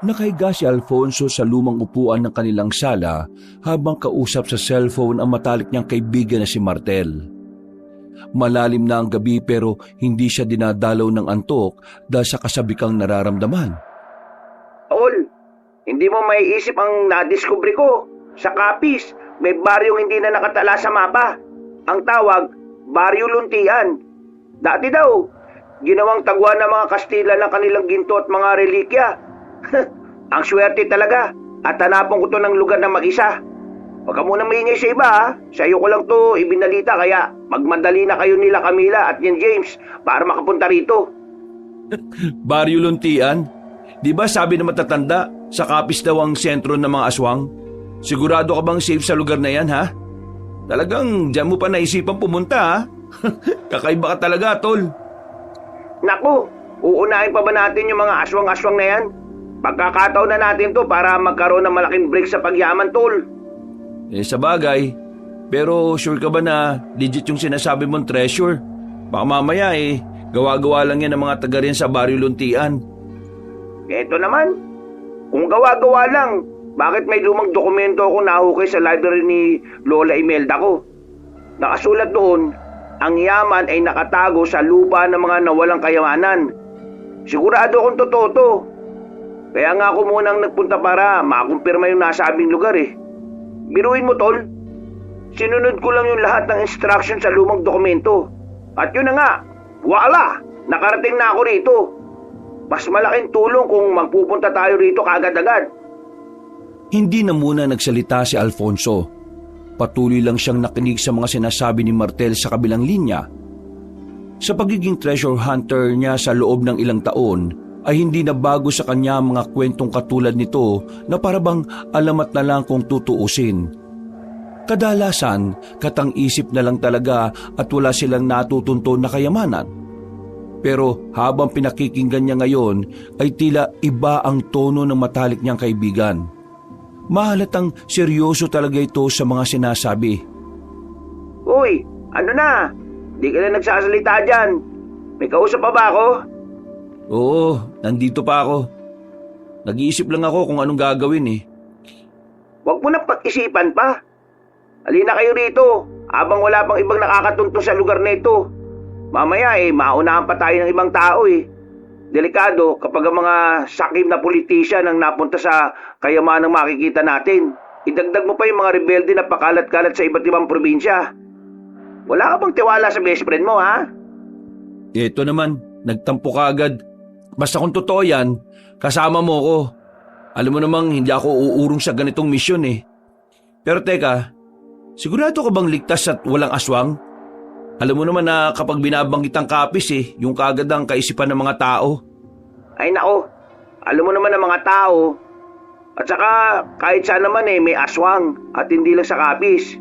Nakahiga si Alfonso sa lumang upuan ng kanilang sala habang kausap sa cellphone ang matalik niyang kaibigan na si Martel. Malalim na ang gabi pero hindi siya dinadalaw ng antok dahil sa kasabikang nararamdaman. Tol, hindi mo maiisip ang nadiskubre ko. Sa Capiz, may baryong hindi na nakatala sa mapa. Ang tawag, Baryo Luntian. Dati daw, ginawang tagwan ng mga Kastila ng kanilang ginto at mga relikya. Ang swerte talaga at hanapon ko to ng lugar na mag-isa. Huwag ka muna maingay sa iba ha. Sa iyo ko lang to ibinalita kaya magmadali na kayo nila Camila at yan James para makapunta rito. Baryo Luntian? Di ba sabi na matatanda, sa Capiz daw ang sentro ng mga aswang? Sigurado ka bang safe sa lugar na yan ha? Talagang diyan mo pa naisipan pumunta ha? Kakaiba ka talaga, tol. Naku, uunahin pa ba natin yung mga aswang-aswang na yan? Pagkakataon na natin to para magkaroon ng malaking break sa pagyaman, tol. Sa bagay. Pero sure ka ba na legit yung sinasabi mong treasure? Baka mamaya gawa-gawa lang yan ng mga taga rin sa Baryo Luntian. Eto naman, kung gawa-gawa lang, bakit may lumang dokumento akong nahukay sa library ni Lola Imelda ko? Nakasulat doon, ang yaman ay nakatago sa lupa ng mga nawalang kayamanan. Sigurado akong totoo to. Kaya nga ako munang nagpunta para makumpirma yung nasabing lugar Biruin mo, tol. Sinunod ko lang yung lahat ng instruction sa lumang dokumento. At yun na nga, wala! Nakarating na ako rito. Mas malaking tulong kung magpupunta tayo rito kaagad-agad. Hindi na muna nagsalita si Alfonso. Patuloy lang siyang nakinig sa mga sinasabi ni Martel sa kabilang linya. Sa pagiging treasure hunter niya sa loob ng ilang taon, ay hindi na bago sa kanya mga kwentong katulad nito na parabang alamat na lang kung tutuusin. Kadalasan, katang-isip na lang talaga at wala silang natutunto na kayamanan. Pero habang pinakikinggan niya ngayon ay tila iba ang tono ng matalik niyang kaibigan. Mahalatang seryoso talaga ito sa mga sinasabi. Uy, ano na? Di ka na nagsasalita dyan. May kausap pa ba ako? Oo, nandito pa ako. Nag-iisip lang ako kung anong gagawin Huwag mo nang pag-isipan pa. Halina kayo rito, habang wala pang ibang nakakatuntong sa lugar na ito. Mamaya maunahan pa tayo ng ibang tao Delikado kapag ang mga sakim na politician ang napunta sa kayamanang makikita natin. Idagdag mo pa yung mga rebelde na pakalat-kalat sa iba't ibang probinsya. Wala ka bang tiwala sa best friend mo, ha? Ito naman, nagtampo ka agad. Basta kung totoo yan, kasama mo ko. Alam mo namang hindi ako uurong sa ganitong misyon Pero teka, sigurado ka bang ligtas at walang aswang? Alam mo naman na kapag binabanggit ang Capiz yung kaagad ang kaisipan ng mga tao. Ay nako, alam mo naman ng mga tao. At saka kahit saan naman may aswang at hindi lang sa Capiz.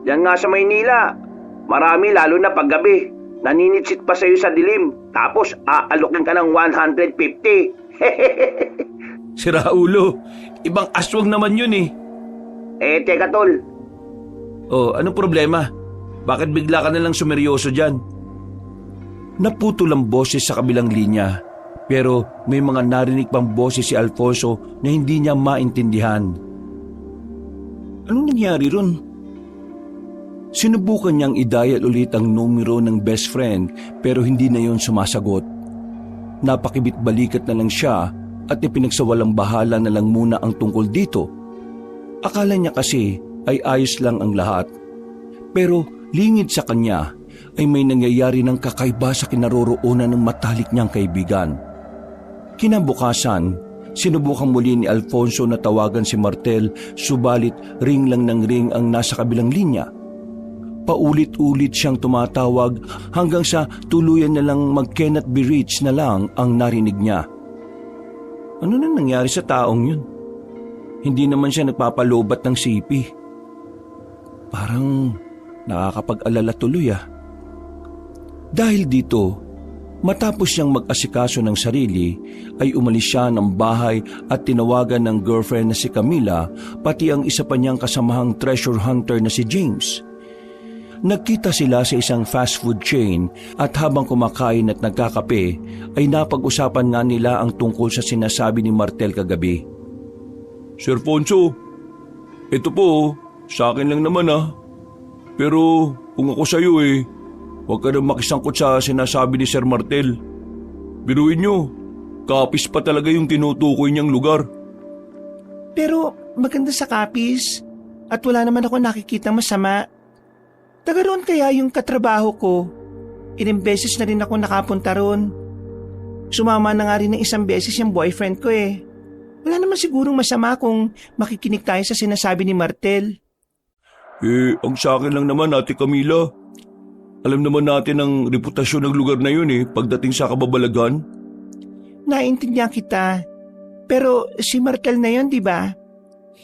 Diyan nga sa Maynila, marami lalo na paggabi. Naninitsit pa sa'yo sa dilim, tapos aalokin ka ng 150. Sira ulo, ibang aswang naman yun Teka tol. Oh, anong problema? Bakit bigla ka nalang sumeryoso dyan? Naputol ang boses sa kabilang linya, pero may mga narinig pang boses si Alfonso na hindi niya maintindihan. Anong nangyari ron? Sinubukan niyang i-dial ulit ang numero ng best friend pero hindi na yon sumasagot. Napakibit-balikat na lang siya at ipinagsawalang bahala na lang muna ang tungkol dito. Akala niya kasi ay ayos lang ang lahat. Pero lingid sa kanya ay may nangyayari ng kakaiba sa kinaroroonan ng matalik niyang kaibigan. Kinabukasan, sinubukan muli ni Alfonso na tawagan si Martel subalit ring lang ng ring ang nasa kabilang linya. Paulit-ulit siyang tumatawag hanggang sa tuluyan na lang mag-cannot be reached na lang ang narinig niya. Ano na nangyari sa taong yun? Hindi naman siya nagpapalobat ng sipi. Parang nakakapag-alala tuloy Dahil dito, matapos siyang mag-asikaso ng sarili, ay umalis siya ng bahay at tinawagan ng girlfriend na si Camila, pati ang isa pa niyang kasamahang treasure hunter na si James. Nagkita sila sa isang fast food chain at habang kumakain at nagkakape ay napag-usapan nga nila ang tungkol sa sinasabi ni Martel kagabi. Sir Fonso, ito po, sa akin lang naman Pero kung ako sa'yo huwag ka nang makisangkot sa sinasabi ni Sir Martel. Biruin nyo, Capiz pa talaga yung tinutukoy niyang lugar. Pero maganda sa Capiz at wala naman ako nakikita masama. Taga roon kaya yung katrabaho ko. Ilang beses na rin ako nakapunta roon. Sumama na nga rin ng isang beses yung boyfriend ko Wala naman sigurong masama kung makikinig tayo sa sinasabi ni Martel. Ang sa akin lang naman, Ate Camila. Alam naman natin ang reputasyon ng lugar na yun pagdating sa kababalagan. Naintindihan kita. Pero si Martel na yun, di ba?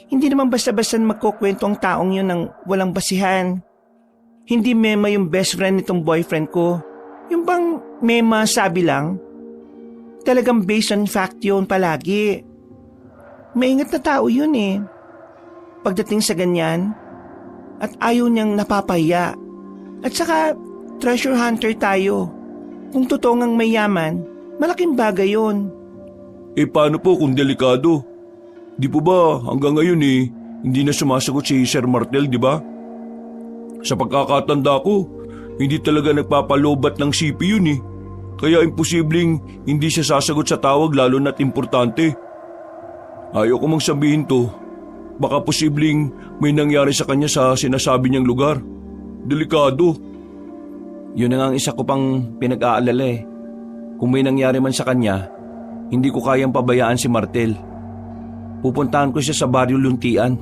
Hindi naman basta-basta magkukwento ang taong yun ng walang basihan. Hindi mema yung best friend nitong boyfriend ko. Yung bang mema sabi lang? Talagang based on fact yun palagi. Maingat na tao yun Pagdating sa ganyan, at ayaw niyang napapahiya. At saka, treasure hunter tayo. Kung totoo ngang mayaman, malaking bagay yun. Paano po kung delikado? Di po ba hanggang ngayon hindi na sumasagot si Sir Martel, di ba? Sa pagkakatanda ko, hindi talaga nagpapalobat ng CP yun Kaya imposibleng hindi siya sasagot sa tawag lalo na't importante. Ayaw ko mang sabihin to. Baka posibleng may nangyari sa kanya sa sinasabi niyang lugar. Delikado. Yun na nga ang isa ko pang pinag-aalala Kung may nangyari man sa kanya, hindi ko kayang pabayaan si Martel. Pupuntahan ko siya sa Baryo Luntian.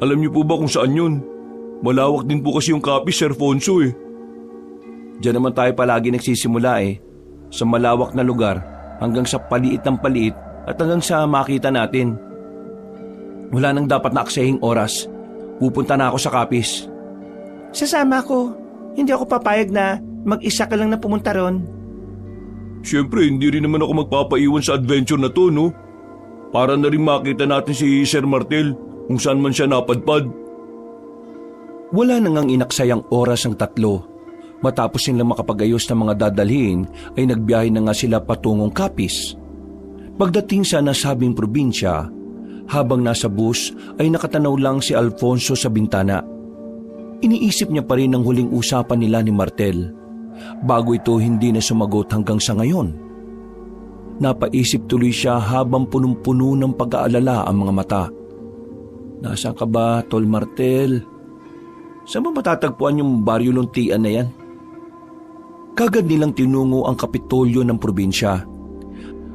Alam niyo po ba kung saan yun? Malawak din po kasi yung Capiz, Sir Fonso Diyan naman tayo palagi nagsisimula sa malawak na lugar hanggang sa paliit ng paliit at hanggang sa makita natin. Wala nang dapat na aksaying oras. Pupunta na ako sa Capiz. Sasama ko. Hindi ako papayag na mag-isa ka lang na pumunta ron. Siyempre, hindi rin naman ako magpapaiwan sa adventure na to, no? Para na rin makita natin si Sir Martel kung saan man siya napadpad. Wala nang ang inaksayang oras ang tatlo. Matapos nilang makapagayos ng mga dadalhin, ay nagbiyahe na nga sila patungong Capiz. Pagdating sa nasabing probinsya, habang nasa bus ay nakatanaw lang si Alfonso sa bintana. Iniisip niya pa rin ang huling usapan nila ni Martel. Bago ito hindi na sumagot hanggang sa ngayon. Napaisip tuloy siya habang punong-puno ng pag-aalala ang mga mata. Nasaan ka ba, Tol Martel? Saan ba matatagpuan yung Baryo Luntian na yan? Kagad nilang tinungo ang kapitolyo ng probinsya.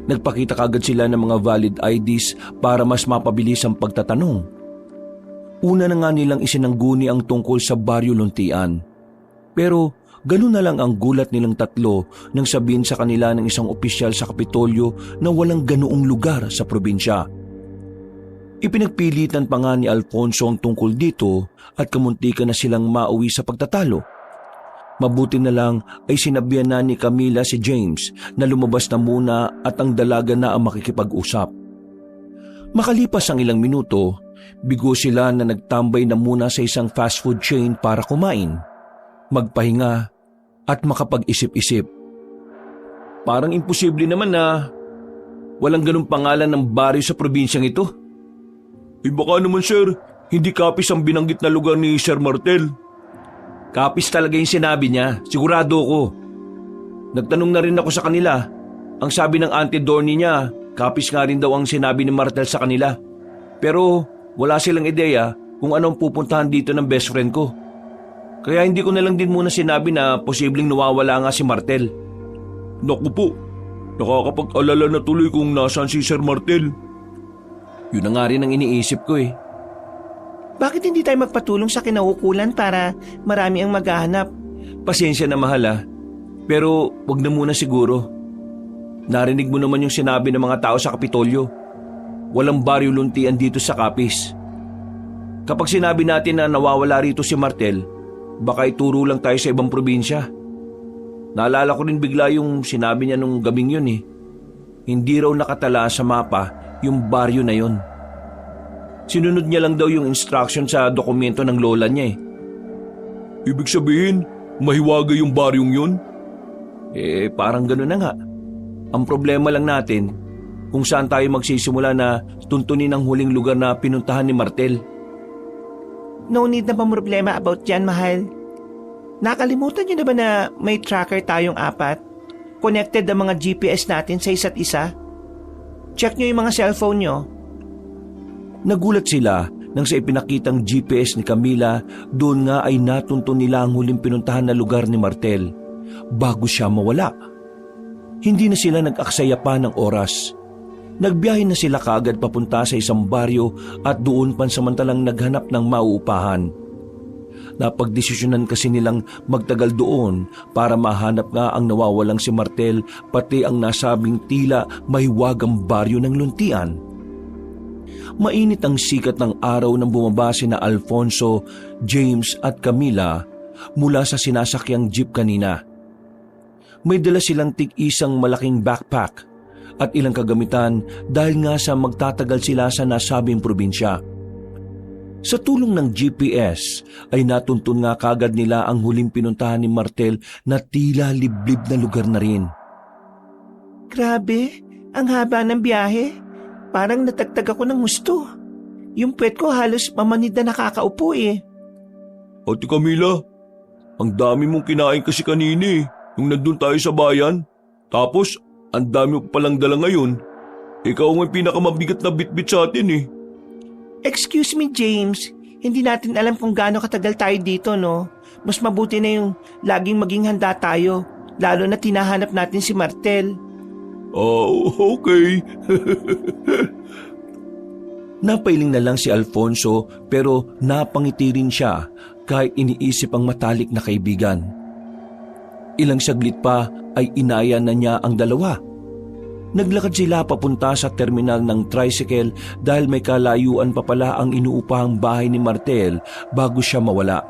Nagpakita kagad sila ng mga valid IDs para mas mapabilis ang pagtatanong. Una na nga nilang isinangguni ang tungkol sa Baryo Luntian. Pero ganun na lang ang gulat nilang tatlo nang sabihin sa kanila ng isang opisyal sa kapitolyo na walang ganoong lugar sa probinsya. Ipinagpilitan pa nga ni Alfonso ang tungkol dito at kamuntikan na silang mauwi sa pagtatalo. Mabuti na lang ay sinabihan na ni Camila si James na lumabas na muna at ang dalaga na ang makikipag-usap. Makalipas ang ilang minuto, bigo sila na nagtambay na muna sa isang fast food chain para kumain, magpahinga at makapag-isip-isip. Parang imposible naman na walang ganung pangalan ng baryo sa probinsyang ito. Baka naman sir, hindi Capiz ang binanggit na lugar ni Sir Martel. Capiz talaga yung sinabi niya, sigurado ko. Nagtanong na rin ako sa kanila. Ang sabi ng Auntie Dorny niya, Capiz nga rin daw ang sinabi ni Martel sa kanila. Pero wala silang ideya kung anong pupuntahan dito ng best friend ko. Kaya hindi ko na lang din muna sinabi na posibleng nawawala nga si Martel. Naku po, nakakapag-alala na tuloy kung nasaan si Sir Martel. Yun na nga rin ang iniisip ko Bakit hindi tayo magpatulong sa kinaukulan para marami ang maghahanap? Pasensya na mahal pero wag na muna siguro. Narinig mo naman yung sinabi ng mga tao sa Kapitolyo. Walang Baryo Luntian dito sa Capiz. Kapag sinabi natin na nawawala rito si Martel, baka ituro lang tayo sa ibang probinsya. Naalala ko rin bigla yung sinabi niya nung gabing yun Hindi raw nakatala sa mapa yung baryo na yun. Sinunod niya lang daw yung instruction sa dokumento ng lola niya Ibig sabihin, mahiwaga yung baryong yun? Parang gano'n na nga. Ang problema lang natin, kung saan tayo magsisimula na tuntunin ang huling lugar na pinuntahan ni Martel. No need na problema about yan, mahal. Nakalimutan niyo na ba na may tracker tayong 4? Connected ang mga GPS natin sa isa't isa? Check niyo yung mga cellphone niyo. Nagulat sila nang sa ipinakitang GPS ni Camila, doon nga ay natunto nila ang huling pinuntahan na lugar ni Martel bago siya mawala. Hindi na sila nag-aksaya pa ng oras. Nagbiyahe na sila kaagad papunta sa isang baryo at doon pansamantalang naghanap ng mauupahan. Napagdesisyonan kasi nilang magtagal doon para mahanap nga ang nawawalang si Martel pati ang nasabing tila mahiwagang baryo ng luntian. Mainit ang sikat ng araw nang bumaba sina Alfonso, James at Camila mula sa sinasakyang jeep kanina. May dala silang tig-isang malaking backpack at ilang kagamitan dahil nga sa magtatagal sila sa nasabing probinsya. Sa tulong ng GPS ay natuntun nga kagad nila ang huling pinuntahan ni Martel na tila liblib na lugar na rin. Grabe, ang haba ng biyahe. Parang natagtag ako ng gusto. Yung puwet ko halos mamanid na nakakaupo eh. Ate Camila, ang dami mong kinain kasi kanini nung nandun tayo sa bayan. Tapos, ang dami mo palang dala ngayon. Ikaw ang pinakamabigat na bitbit sa atin eh. Excuse me, James. Hindi natin alam kung gaano katagal tayo dito, no? Mas mabuti na yung laging maging handa tayo, lalo na tinahanap natin si Martel. Oh, okay. Napailing na lang si Alfonso pero napangiti rin siya kahit iniisip ang matalik na kaibigan. Ilang saglit pa ay inaya na niya ang dalawa. Naglakad sila papunta sa terminal ng tricycle dahil may kalayuan pa pala ang inuupahang bahay ni Martel bago siya mawala.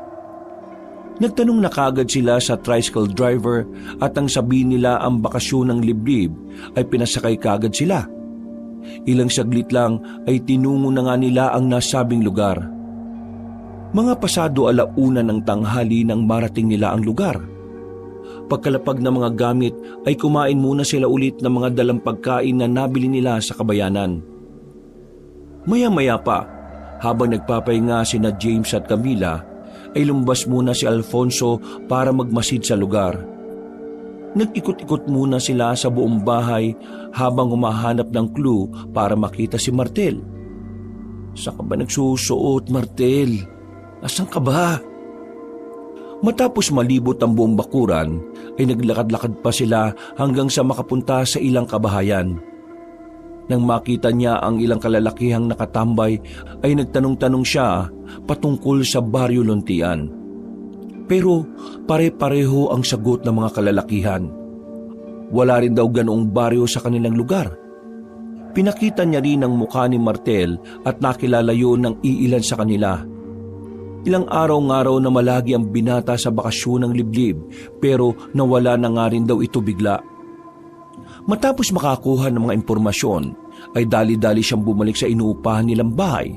Nagtanong na kagad sila sa tricycle driver at ang sabihin nila ang bakasyon ng liblib ay pinasakay kagad sila. Ilang saglit lang ay tinungo na nga nila ang nasabing lugar. Mga pasado 1:00 ng tanghali nang marating nila ang lugar. Pagkalapag ng mga gamit ay kumain muna sila ulit ng mga dalang pagkain na nabili nila sa kabayanan. Maya-maya pa, habang nagpapahinga sina James at Camila, ay lumabas muna si Alfonso para magmasid sa lugar. Nag-ikot-ikot muna sila sa buong bahay habang humahanap ng clue para makita si Martel. Saan ka ba nagsusuot, Martel? Asan ka ba? Matapos malibot ang buong bakuran, ay naglakad-lakad pa sila hanggang sa makapunta sa ilang kabahayan. Nang makita niya ang ilang kalalakihang nakatambay, ay nagtanong-tanong siya patungkol sa baryo luntian. Pero pare-pareho ang sagot ng mga kalalakihan. Wala rin daw ganoong baryo sa kanilang lugar. Pinakita niya rin ang mukha ni Martel at nakilala yun ng iilan sa kanila. Ilang araw-araw na malagi ang binata sa bakasyon ng liblib pero nawala na nga rin daw ito bigla. Matapos makakuha ng mga impormasyon, ay dali-dali siyang bumalik sa inuupahan nilang bahay.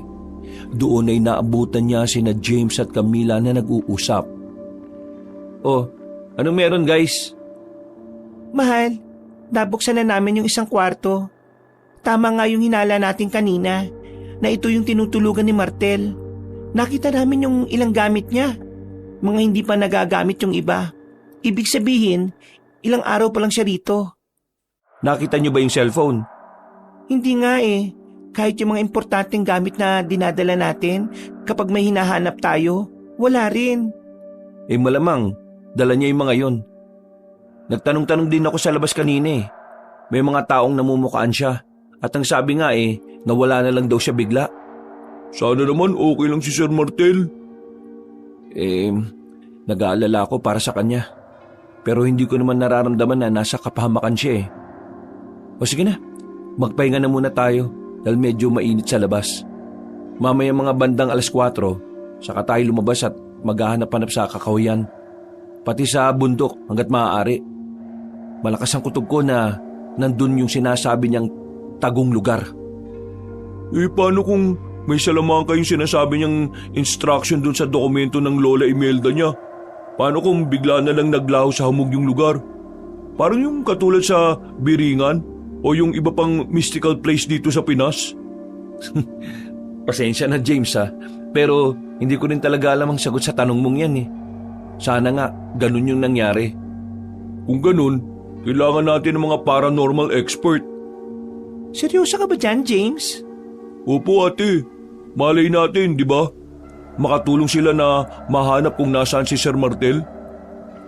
Doon ay naabutan niya sina James at Camila na nag-uusap. Oh, anong meron guys? Mahal, nabuksan na namin yung isang kwarto. Tama nga yung hinala natin kanina, na ito yung tinutulugan ni Martel. Nakita namin yung ilang gamit niya. Mga hindi pa nagagamit yung iba. Ibig sabihin, ilang araw pa lang siya rito. Nakita niyo ba yung cellphone? Hindi nga eh. Kahit yung mga importanteng gamit na dinadala natin, kapag may hinahanap tayo, wala rin. Malamang, dala niya yung mga yon. Nagtanong-tanong din ako sa labas kanina eh. May mga taong namumukaan siya. At ang sabi nga nawala na lang daw siya bigla. Sana naman okay lang si Sir Martel. Nag-aalala ako para sa kanya. Pero hindi ko naman nararamdaman na nasa kapahamakan siya eh. O sige na, magpahinga na muna tayo dahil medyo mainit sa labas. Mamaya mga bandang 4:00, saka tayo lumabas at maghahanap-hanap sa kakahuyan. Pati sa bundok hanggat maaari. Malakas ang kutob ko na nandun yung sinasabi niyang tagong lugar. Paano kung may salaman kayong sinasabi niyang instruction dun sa dokumento ng Lola Imelda niya? Paano kung bigla na lang naglaho sa hamog yung lugar? Parang yung katulad sa Biringan o yung iba pang mystical place dito sa Pinas. Pasensya na James pero hindi ko rin talaga alam ang sagot sa tanong mong yan eh. Sana nga ganun yung nangyari. Kung ganun, kailangan natin ng mga paranormal expert. Seryoso ka ba dyan, James? Opo ate, malay natin di ba? Makatulong sila na mahanap kung nasaan si Sir Martel.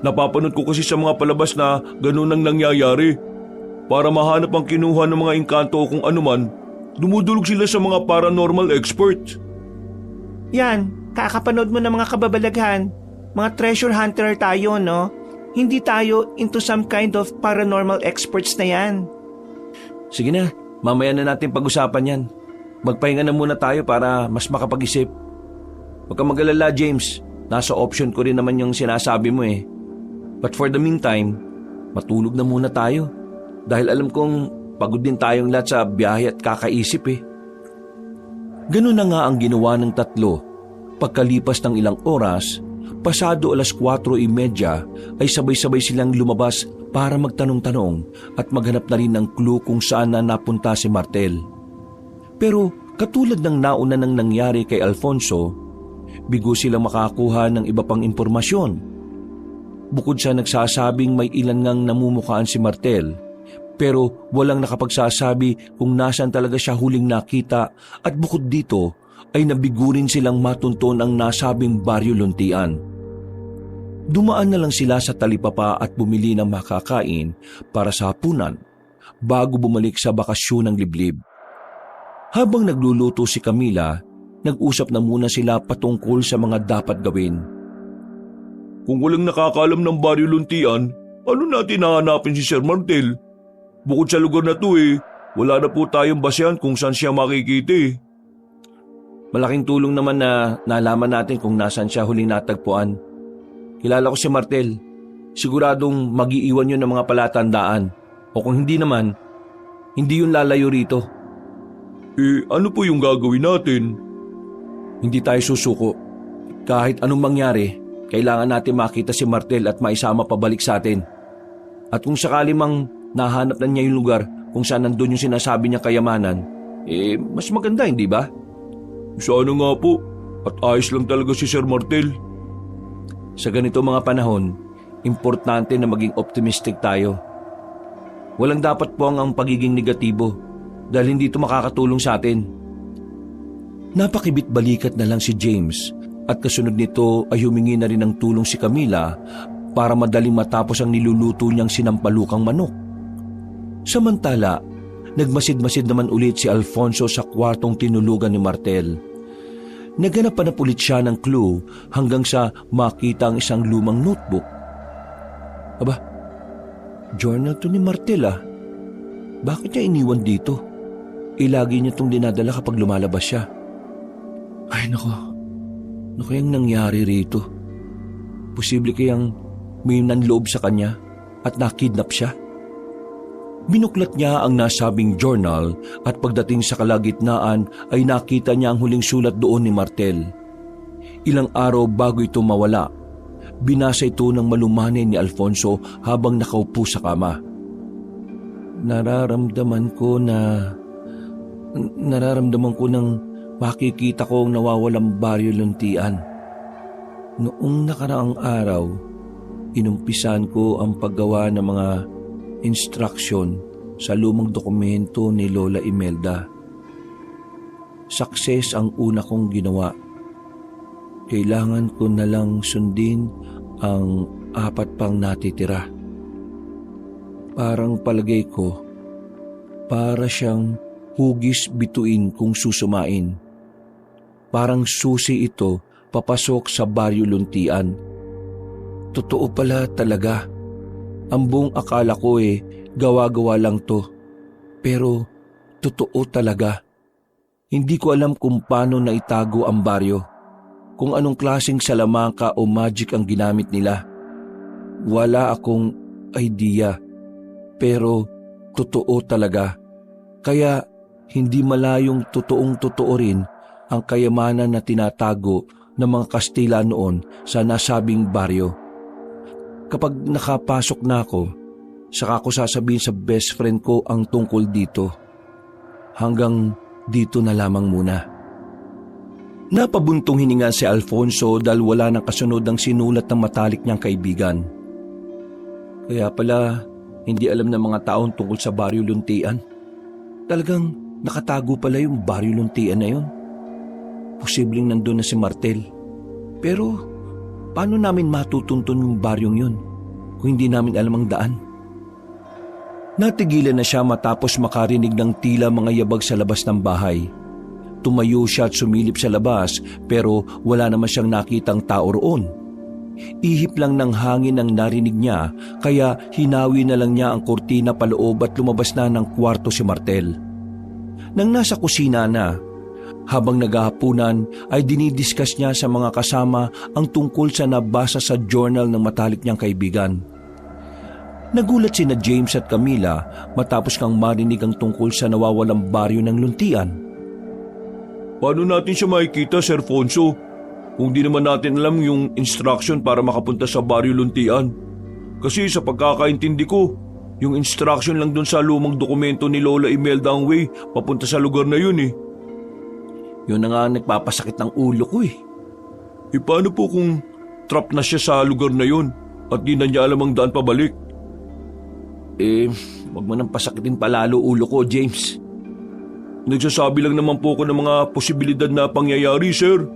Napapanood ko kasi sa mga palabas na ganun ang nangyayari. Para mahanap ang kinuha ng mga engkanto o kung anuman, dumudulog sila sa mga paranormal experts. Yan, kakapanood mo ng mga kababalaghan. Mga treasure hunter tayo, no? Hindi tayo into some kind of paranormal experts na yan. Sige na, mamaya na natin pag-usapan yan. Magpahinga na muna tayo para mas makapag-isip. Huwag kang mag-alala, James. Nasa option ko rin naman yung sinasabi mo eh. But for the meantime, matulog na muna tayo. Dahil alam kong pagod din tayong lahat sa biyahe at kakaisip eh. Ganun na nga ang ginawa ng tatlo. Pagkalipas ng ilang oras, pasado 4:30 ay sabay-sabay silang lumabas para magtanong-tanong at maghanap na rin ng clue kung saan na napunta si Martel. Pero katulad ng nauna nang nangyari kay Alfonso, bigo silang makakuha ng iba pang impormasyon. Bukod sa nagsasabing may ilan ngang namumukhaan si Martel, pero walang nakapagsasabi kung nasaan talaga siya huling nakita at bukod dito ay nabigurin silang matunton ang nasabing Baryo Luntian. Dumaan na lang sila sa talipapa at bumili ng makakain para sa hapunan bago bumalik sa bakasyon ng liblib. Habang nagluluto si Camila, nag-usap na muna sila patungkol sa mga dapat gawin. Kung walang nakakaalam ng Baryo Luntian, ano natin hahanapin si Sir Martel? Bukod sa lugar na to wala na po tayong basehan kung saan siya makikita eh. Malaking tulong naman na nalaman natin kung nasaan siya huling natagpuan. Kilala ko si Martel. Siguradong mag-iiwan yun ng mga palatandaan. O kung hindi naman, hindi yun lalayo rito. Ano po yung gagawin natin? Hindi tayo susuko. Kahit anong mangyari, kailangan natin makita si Martel at maisama pabalik sa atin. At kung sakali mang nahanap na niya yung lugar kung saan nandun yung sinasabi niya kayamanan, mas maganda, hindi ba? Sana nga po. At ayos lang talaga si Sir Martel. Sa ganito mga panahon, importante na maging optimistic tayo. Walang dapat po ang pagiging negatibo dahil hindi ito makakatulong sa atin. Napakibit-balikat na lang si James at kasunod nito ay humingi na rin ng tulong si Camila para madaling matapos ang niluluto niyang sinampalukang manok. Samantala, nagmasid-masid naman ulit si Alfonso sa kwartong tinulugan ni Martel. Naghanap pa na ulit siya ng clue hanggang sa makita ang isang lumang notebook. Aba, journal to ni Martel ah. Bakit niya iniwan dito? Lagi niya itong dinadala kapag lumalabas siya. Ay nako, ano kayang nangyari rito? Posible kayang may nanloob sa kanya at nakidnap siya? Binuklat niya ang nasabing journal at pagdating sa kalagitnaan ay nakita niya ang huling sulat doon ni Martel. Ilang araw bago ito mawala, binasa ito ng malumanay ni Alfonso habang nakaupo sa kama. Nararamdaman ko nang makikita ko ang nawawalang Baryo Luntian. Noong nakaraang araw, inumpisan ko ang paggawa ng mga instruction sa lumang dokumento ni Lola Imelda. Success ang una kong ginawa. Kailangan ko na lang sundin ang 4 pang natitira. Parang palagay ko, para siyang hugis bituin kung susumain. Parang susi ito papasok sa Baryo Luntian. Totoo pala talaga. Ang buong akala ko gawa-gawa lang to. Pero totoo talaga. Hindi ko alam kung paano naitago ang baryo. Kung anong klaseng salamangka o magic ang ginamit nila. Wala akong idea. Pero totoo talaga. Kaya hindi malayong totoong-totoo rin ang kayamanan na tinatago ng mga Kastila noon sa nasabing baryo. Kapag nakapasok na ako, saka ko sasabihin sa best friend ko ang tungkol dito. Hanggang dito na lamang muna. Napabuntong hininga si Alfonso dahil wala nang kasunod ang sinulat ng matalik niyang kaibigan. Kaya pala, hindi alam ng mga taong tungkol sa Baryo Luntian. Talagang nakatago pala yung Baryo Luntian na yun. Posibleng nandun na si Martel. Pero, paano namin matutuntun yung baryong yun kung hindi namin alam ang daan? Natigilan na siya matapos makarinig ng tila mga yabag sa labas ng bahay. Tumayo siya at sumilip sa labas pero wala naman siyang nakitang tao roon. Ihip lang ng hangin ang narinig niya kaya hinawi na lang niya ang kurtina paloob at lumabas na ng kwarto si Martel. Nang nasa kusina na, habang naghahapunan ay dinidiscuss niya sa mga kasama ang tungkol sa nabasa sa journal ng matalik niyang kaibigan. Nagulat sina James at Camila matapos kang marinig ang tungkol sa nawawalang baryo ng Luntian. Paano natin siya makikita, Sir Fonso? Kung di naman natin alam yung instruction para makapunta sa Baryo Luntian. Kasi sa pagkakaintindi ko, yung instruction lang dun sa lumang dokumento ni Lola Imelda ang way papunta sa lugar na yun eh. Yun na nga ang nagpapasakit ng ulo ko eh. Paano po kung trap na siya sa lugar na yun at di na niya alam ang daan pabalik? Wag mo nang pasakitin palalo ulo ko, James. Nagsasabi lang naman po ko ng mga posibilidad na pangyayari, sir.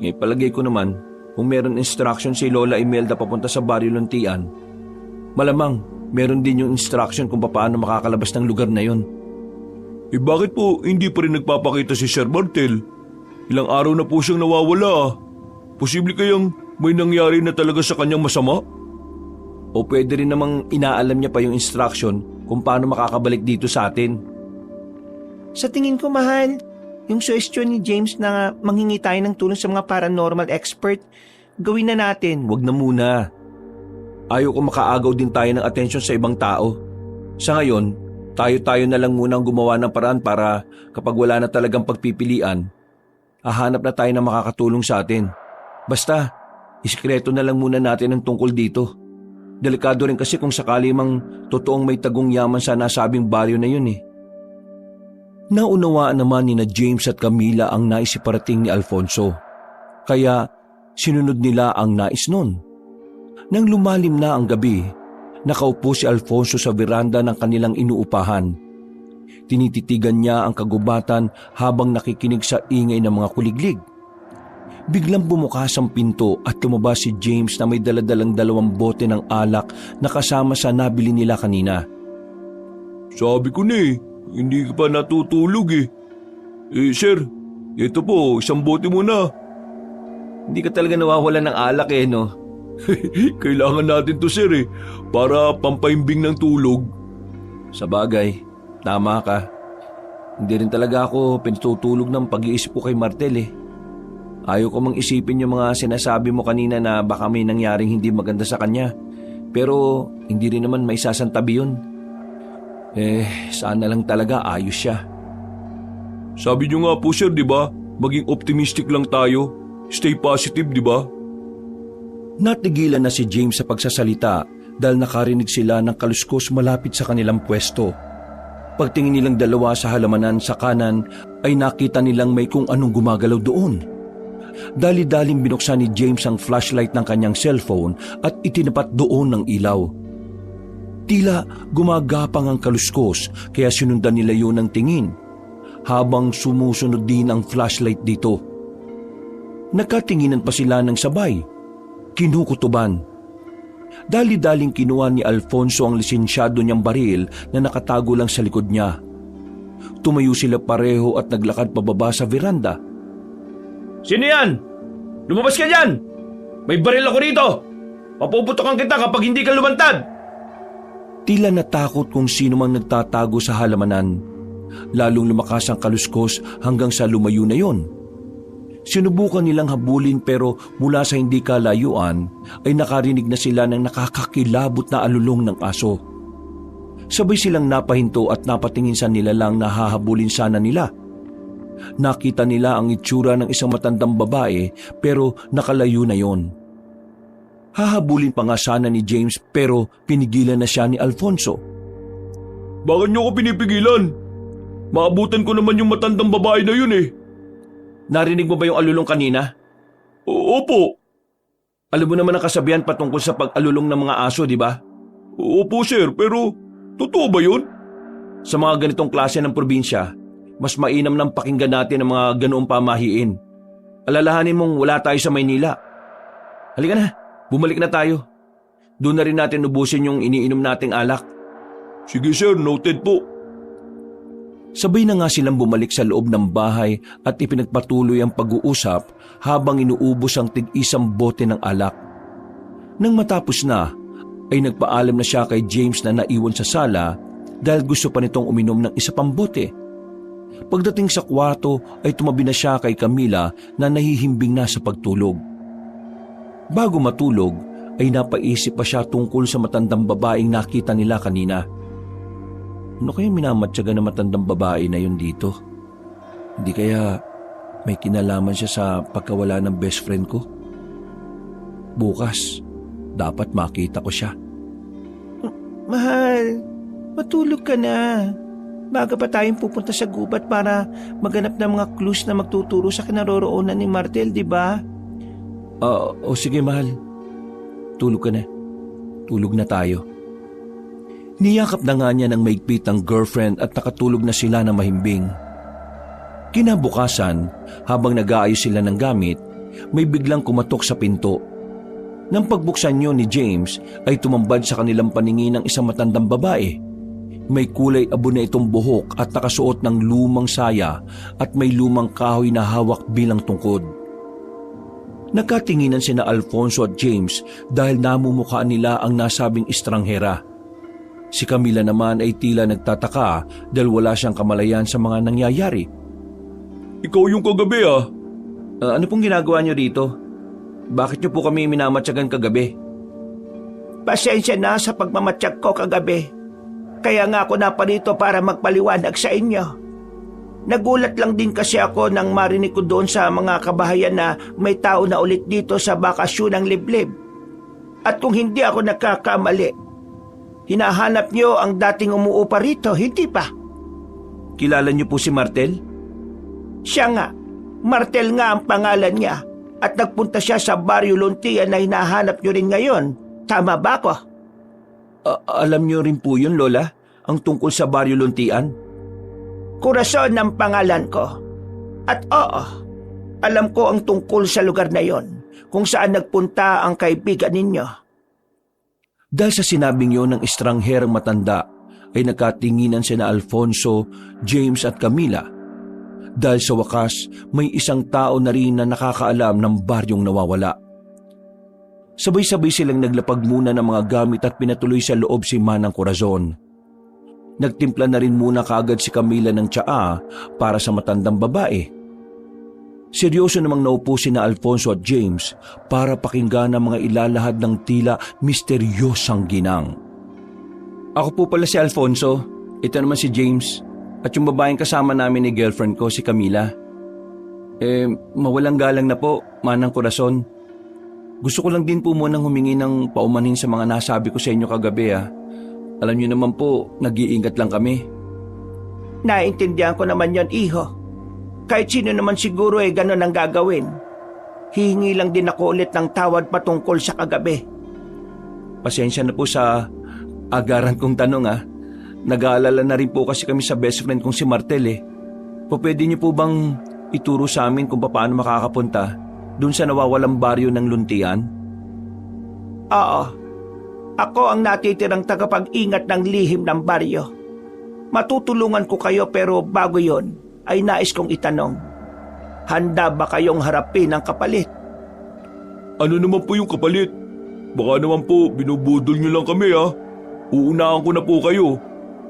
Palagay ko naman, kung meron instruction si Lola Imelda papunta sa Baryo Luntian, malamang meron din yung instruction kung paano makakalabas ng lugar na yun. Bakit po hindi pa rin nagpapakita si Sir Martel? Ilang araw na po siyang nawawala. Posible kayang may nangyari na talaga sa kanyang masama? O pwede rin namang inaalam niya pa yung instruction kung paano makakabalik dito sa atin. Sa tingin ko, mahal, yung suggestion ni James na manghingi tayo ng tulong sa mga paranormal expert, gawin na natin. Wag na muna. Ayaw ko makaagaw din tayo ng atensyon sa ibang tao. Sa ngayon, tayo-tayo na lang muna ang gumawa ng paraan para kapag wala na talagang pagpipilian, hahanap na tayo ng makakatulong sa atin. Basta, isikreto na lang muna natin ang tungkol dito. Delikado rin kasi kung sakali mang totoong may tagong yaman sa nasabing baryo na yun eh. Naunawaan naman ni na James at Camila ang naisiparating ni Alfonso. Kaya sinunod nila ang nais nun. Nang lumalim na ang gabi, nakaupo si Alfonso sa veranda ng kanilang inuupahan. Tinititigan niya ang kagubatan habang nakikinig sa ingay ng mga kuliglig. Biglang bumukas ang pinto at lumabas si James na may daladalang 2 bote ng alak na kasama sa nabili nila kanina. Sabi ko na hindi ka pa natutulog eh. Sir, ito po, 1 bote muna. Hindi ka talaga nawawala ng alak no? Kailangan natin to sir para pampaimbing ng tulog. Sa bagay, tama ka. Hindi rin talaga ako pinatutulog ng pag-iisip ko kay Martel Ayaw ko mang isipin yung mga sinasabi mo kanina na baka may nangyaring hindi maganda sa kanya. Pero hindi rin naman may sasantabi yun. Sana lang talaga ayos siya. Sabi niyo nga po sir, di ba? Maging optimistic lang tayo. Stay positive, di ba? Natigilan na si James sa pagsasalita dahil nakarinig sila ng kaluskos malapit sa kanilang pwesto. Pagtingin nilang dalawa sa halamanan sa kanan ay nakita nilang may kung anong gumagalaw doon. Dali-daling binuksan ni James ang flashlight ng kanyang cellphone at itinapat doon ng ilaw. Tila gumagapang ang kaluskos kaya sinundan nila yun ng tingin habang sumusunod din ang flashlight dito. Nagkatinginan pa sila ng sabay. Kinukutuban. Dali-daling kinuha ni Alfonso ang lisensyado niyang baril na nakatago lang sa likod niya. Tumayo sila pareho at naglakad pababa sa veranda. Sino yan? Lumabas ka dyan! May baril ako rito! Papuputokan kita kapag hindi ka lumantad! Tila natakot kung sino mang nagtatago sa halamanan. Lalong lumakas ang kaluskos hanggang sa lumayo na yon. Sinubukan nilang habulin pero mula sa hindi kalayuan ay nakarinig na sila ng nakakakilabot na alulong ng aso. Sabay silang napahinto at napatingin sa nila lang na hahabulin sana nila. Nakita nila ang itsura ng isang matandang babae pero nakalayo na yon. Hahabulin pa nga sana ni James pero pinigilan na siya ni Alfonso. Bakit niyo ako pinipigilan? Maabutan ko naman yung matandang babae na yun eh. Narinig mo ba yung alulong kanina? Opo. Alam mo naman ang kasabihan patungkol sa pag-alulong ng mga aso, di ba? Opo sir, pero totoo ba yun? Sa mga ganitong klase ng probinsya, mas mainam nang pakinggan natin ang mga ganoong pamahiin. Alalahanin mong wala tayo sa Maynila. Halika na, bumalik na tayo. Doon na rin natin ubusin yung iniinom nating alak. Sige sir, noted po. Sabay na nga silang bumalik sa loob ng bahay at ipinagpatuloy ang pag-uusap habang inuubos ang tig-isang bote ng alak. Nang matapos na, ay nagpaalam na siya kay James na naiwan sa sala dahil gusto pa nitong uminom ng isa pang bote. Pagdating sa kwarto ay tumabi na siya kay Camila na nahihimbing na sa pagtulog. Bago matulog ay napaisip pa siya tungkol sa matandang babaeng nakita nila kanina. Ano kaya minamatyaga na matandang babae na yun dito? Hindi kaya may kinalaman siya sa pagkawala ng best friend ko? Bukas, dapat makita ko siya. Mahal, matulog ka na. Baga pa tayong pupunta sa gubat para maghanap ng mga clues na magtuturo sa kinaroroonan ni Martel, di ba? O sige mahal, tulog ka na. Tulog na tayo. Niyakap na nga niya ng maigpit ang girlfriend at nakatulog na sila na mahimbing. Kinabukasan, habang nag-aayos sila ng gamit, may biglang kumatok sa pinto. Nang pagbuksan niyo ni James ay tumambad sa kanilang paningin ng isang matandang babae. May kulay abo na itong buhok at nakasuot ng lumang saya at may lumang kahoy na hawak bilang tungkod. Nagkatinginan sina Alfonso at James dahil namumukhaan nila ang nasabing estranghera. Si Camila naman ay tila nagtataka dahil wala siyang kamalayan sa mga nangyayari. Ikaw yung kagabi ah. Ano pong ginagawa niyo dito? Bakit niyo po kami minamatyagan kagabi? Pasensya na sa pagmamatsyag ko kagabi. Kaya nga ako naparito para magpaliwanag sa inyo. Nagulat lang din kasi ako nang marinig ko doon sa mga kabahayan na may tao na ulit dito sa bakasyon ng liblib. At kung hindi ako nagkakamali, hinahanap niyo ang dating umuupa rito, hindi pa? Kilala niyo po si Martel? Siya nga, Martel nga ang pangalan niya at nagpunta siya sa Baryo Luntian na hinahanap niyo rin ngayon. Tama ba ko? Alam niyo rin po yun, Lola? Ang tungkol sa Baryo Luntian? Corazon ang pangalan ko. At oo, alam ko ang tungkol sa lugar na yon, kung saan nagpunta ang kaibigan ninyo. Dahil sa sinabing yon ng estrangherang matanda, ay nagkatinginan sina Alfonso, James at Camila. Dahil sa wakas, may isang tao na rin na nakakaalam ng baryong nawawala. Sabay-sabay silang naglapag muna ng mga gamit at pinatuloy sa loob si Manang Corazon. Nagtimpla na rin muna kaagad si Camila ng tsaa para sa matandang babae. Seryoso namang naupo sina Alfonso at James para pakinggan ang mga ilalahad ng tila misteryosang ginang. Ako po pala si Alfonso, ito naman si James, at yung babaeng kasama namin ni girlfriend ko, si Camila. Mawalang galang na po, Manang Corazon. Gusto ko lang din po munang humingi ng paumanhin sa mga nasabi ko sa inyo kagabi ah. Alam niyo naman po, nag-iingat lang kami. Naintindihan ko naman yon, iho. Kahit sino naman siguro ay ganun ang gagawin. Hihingi lang din ako ulit ng tawad patungkol sa kagabi. Pasensya na po sa agaran kong tanong ah. Nag-aalala na rin po kasi kami sa best friend kong si Martel eh. Pwede niyo po bang ituro sa amin kung paano makakapunta dun sa nawawalang baryo ng Luntian? Oo. Ako ang natitirang tagapag-ingat ng lihim ng baryo. Matutulungan ko kayo pero bago yon ay nais kong itanong. Handa ba kayong harapin ang kapalit? Ano naman po yung kapalit? Baka naman po binubudol niyo lang kami ah. Uunahan ko na po kayo.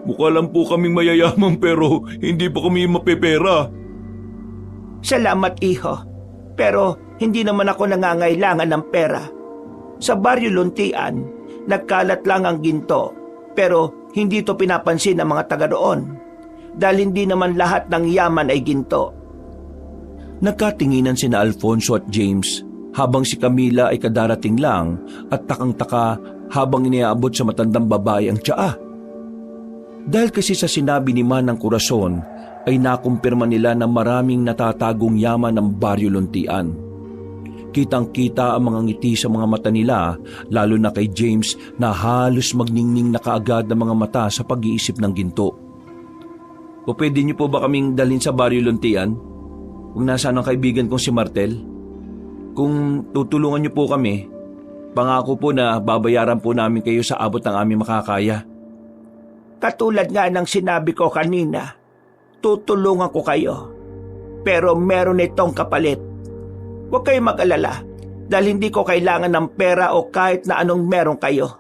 Mukha lang po kaming mayayaman pero hindi pa kami mapepera. Salamat, iho. Pero hindi naman ako nangangailangan ng pera. Sa Baryo Luntian, nagkalat lang ang ginto, pero hindi to pinapansin ng mga taga roon. Dahil hindi naman lahat ng yaman ay ginto. Nagkatinginan sina Alfonso at James habang si Camila ay kadarating lang at takang-taka habang iniabot sa matandang babae ang tsaa. Dahil kasi sa sinabi ni Manang Corazon ay nakumpirma nila na maraming natatagong yaman ng Baryo Luntian. Kitang-kita ang mga ngiti sa mga mata nila, lalo na kay James na halos magningning na kaagad ng mga mata sa pag-iisip ng ginto. O pwede niyo po ba kaming dalhin sa Baryo Luntian? Kung nasaan ang kaibigan kong si Martel? Kung tutulungan niyo po kami, pangako po na babayaran po namin kayo sa abot ng aming makakaya. Katulad nga ng sinabi ko kanina, tutulungan ko kayo. Pero meron itong kapalit. Huwag kayong mag-alala dahil hindi ko kailangan ng pera o kahit na anong meron kayo.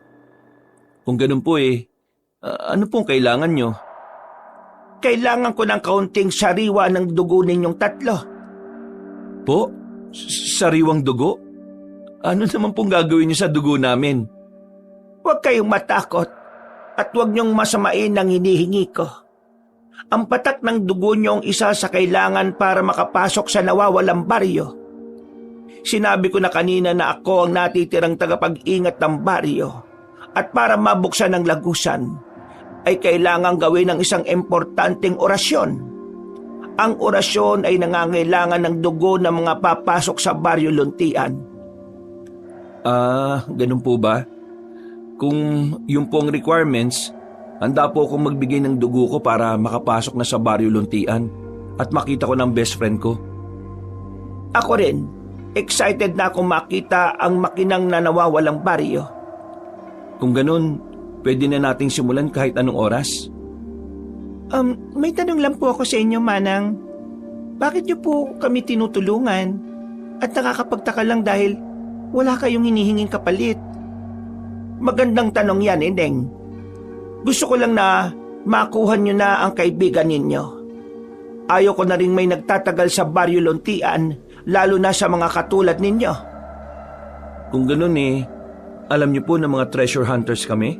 Kung ganun po ano pong kailangan nyo? Kailangan ko ng kaunting sariwa ng dugo ninyong tatlo. Po? Sariwang dugo? Ano naman pong gagawin nyo sa dugo namin? Huwag kayong matakot at huwag niyong masamain ang hinihingi ko. Ang patak ng dugo niyo ang isa sa kailangan para makapasok sa nawawalang baryo. Sinabi ko na kanina na ako ang natitirang tagapag-ingat ng baryo at para mabuksan ang lagusan ay kailangang gawin ng isang importanteng orasyon. Ang orasyon ay nangangailangan ng dugo ng mga papasok sa Baryo Luntian. Ganun po ba? Kung yung pong requirements, handa po akong magbigay ng dugo ko para makapasok na sa Baryo Luntian at makita ko ng best friend ko. Ako rin, excited na akong makita ang makinang na nawawalang baryo. Kung ganun, pwede na nating simulan kahit anong oras? May tanong lang po ako sa inyo, Manang. Bakit niyo po kami tinutulungan? At nakakapagtaka lang dahil wala kayong hinihinging kapalit. Magandang tanong yan, Ineng. Gusto ko lang na makuha niyo na ang kaibigan ninyo. Ayaw ko na rin may nagtatagal sa Baryo Luntian, lalo na sa mga katulad ninyo. Kung ganun alam niyo po na mga treasure hunters kami?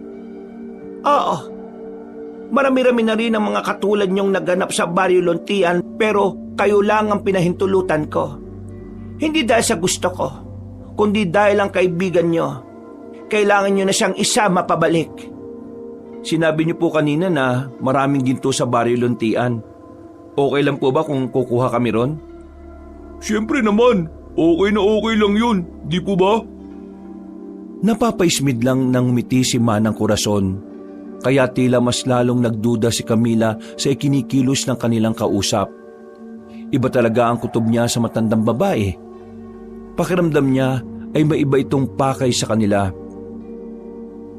Oo. Marami-rami na rin ang mga katulad niyong naganap sa Baryo Luntian pero kayo lang ang pinahintulutan ko. Hindi dahil sa gusto ko, kundi dahil ang kaibigan niyo. Kailangan niyo na siyang isama pabalik. Sinabi niyo po kanina na maraming ginto sa Baryo Luntian. Okay lang po ba kung kukuha kami ron? Siyempre naman, okay na okay lang yun, di po ba? Napapaismid lang ng ngumiti si Manang Corazon. Kaya tila mas lalong nagduda si Camila sa ikinikilos ng kanilang kausap. Iba talaga ang kutob niya sa matandang babae. Pakiramdam niya ay maiba itong pakay sa kanila.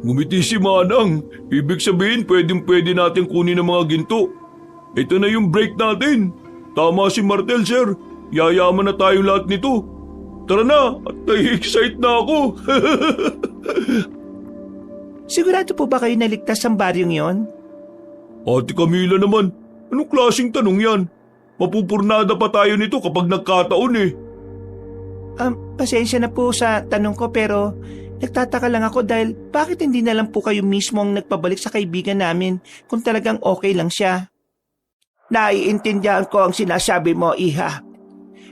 Ngumiti si Manang, ibig sabihin pwedeng-pwede natin kunin ang mga ginto. Ito na yung break natin. Tama si Martel, sir. Yayaman na tayong lahat nito. Tara na, at nai-excite na ako. Sigurado po ba kayo naligtas ang baryong yon? Ate Camila naman, anong klaseng tanong yan? Mapupurnada pa tayo nito kapag nagkataon Pasensya na po sa tanong ko pero nagtataka lang ako dahil bakit hindi na lang po kayo mismo ang nagpabalik sa kaibigan namin kung talagang okay lang siya? Naiintindihan ko ang sinasabi mo, Iha.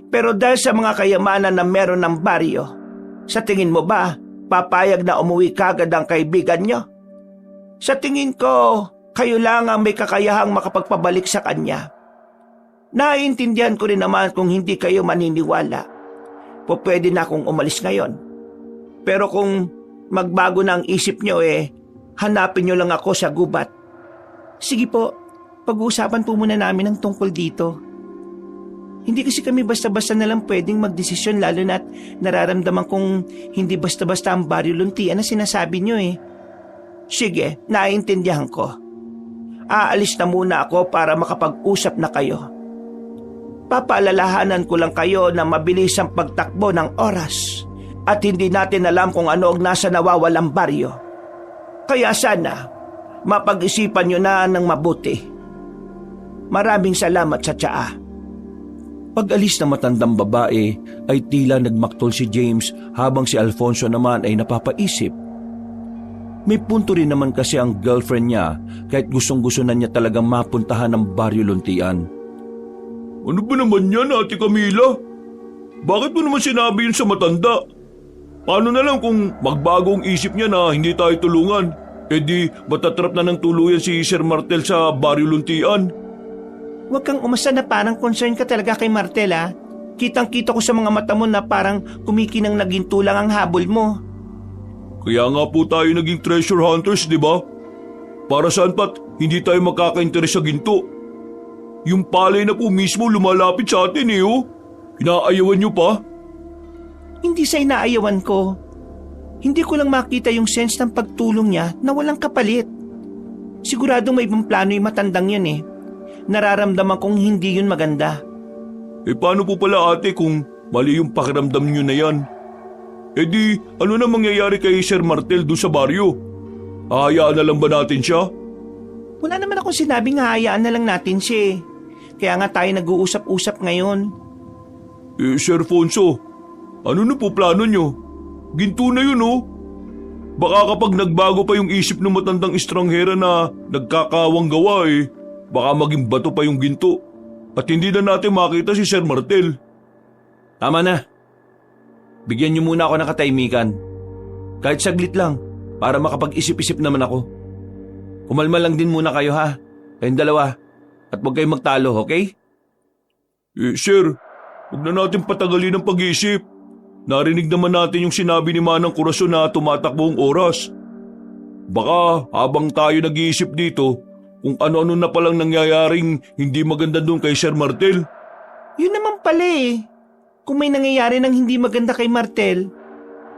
Pero dahil sa mga kayamanan na meron ng baryo, sa tingin mo ba papayag na umuwi kagad ang kaibigan niyo? Sa tingin ko, kayo lang ang may kakayahang makapagpabalik sa kanya. Naiintindihan ko rin naman kung hindi kayo maniniwala. Pwede na akong umalis ngayon. Pero kung magbago na ang isip niyo hanapin niyo lang ako sa gubat. Sige po, pag-uusapan po muna namin ang tungkol dito. Hindi kasi kami basta-basta na lang pwedeng magdesisyon lalo na't nararamdaman kong hindi basta-basta ang Baryo Luntian na sinasabi niyo Sige, naiintindihan ko. Aalis na muna ako para makapag-usap na kayo. Papaalalahanan ko lang kayo na mabilis ang pagtakbo ng oras at hindi natin alam kung ano ang nasa nawawalang baryo. Kaya sana, mapag-isipan nyo na ng mabuti. Maraming salamat sa tsaa. Pag-alis ng matandang babae ay tila nagmaktol si James habang si Alfonso naman ay napapaisip. May punto rin naman kasi ang girlfriend niya kahit gustong-gusto na niya talagang mapuntahan ang Baryo Luntian. Ano ba naman yan, Ate Camila? Bakit mo naman sinabi yun sa matanda? Paano na lang kung magbago ang isip niya na hindi tayo tulungan? E di matatrap na ng tuluyan si Sir Martel sa Baryo Luntian. Huwag kang umasa na parang concern ka talaga kay Martel ah. Kitang-kita ko sa mga mata mo na parang kumikinang naginto lang ang habol mo. Kaya nga po tayo naging treasure hunters, di ba? Para saan pat hindi tayo makaka-interes sa ginto? Yung palay na po mismo lumalapit sa atin eh oh. Inaayawan niyo pa? Hindi sa inaayawan ko. Hindi ko lang makita yung sense ng pagtulong niya na walang kapalit. Siguradong may ibang plano yung matandang yun eh. Nararamdaman kong hindi yun maganda. Eh paano po pala ate kung mali yung pakiramdam niyo na yan? Eh di ano na mangyayari kay Sir Martel doon sa baryo? Hahayaan na lang ba natin siya? Wala naman akong sinabing hahayaan na lang natin siya eh. Kaya nga tayo nag-uusap-usap ngayon. Eh Sir Fonso, ano na po plano niyo? Ginto na yun oh. Baka kapag nagbago pa yung isip ng matandang estranghera na nagkakawang gawa eh, baka maging bato pa yung ginto. At hindi na natin makita si Sir Martel. Tama na. Bigyan niyo muna ako ng katahimikan. Kahit saglit lang, para makapag-isip-isip naman ako. Kumalma lang din muna kayo ha, kayong dalawa. At huwag kayong magtalo, okay? Eh sir, huwag na natin patagalin ang pag-iisip. Narinig naman natin yung sinabi ni Manang Corazon na tumatakbo ang oras. Baka habang tayo nag-iisip dito, kung ano-ano na palang nangyayaring hindi maganda doon kay Sir Martel. Yun naman pala eh. Kung may nangyayari ng hindi maganda kay Martel,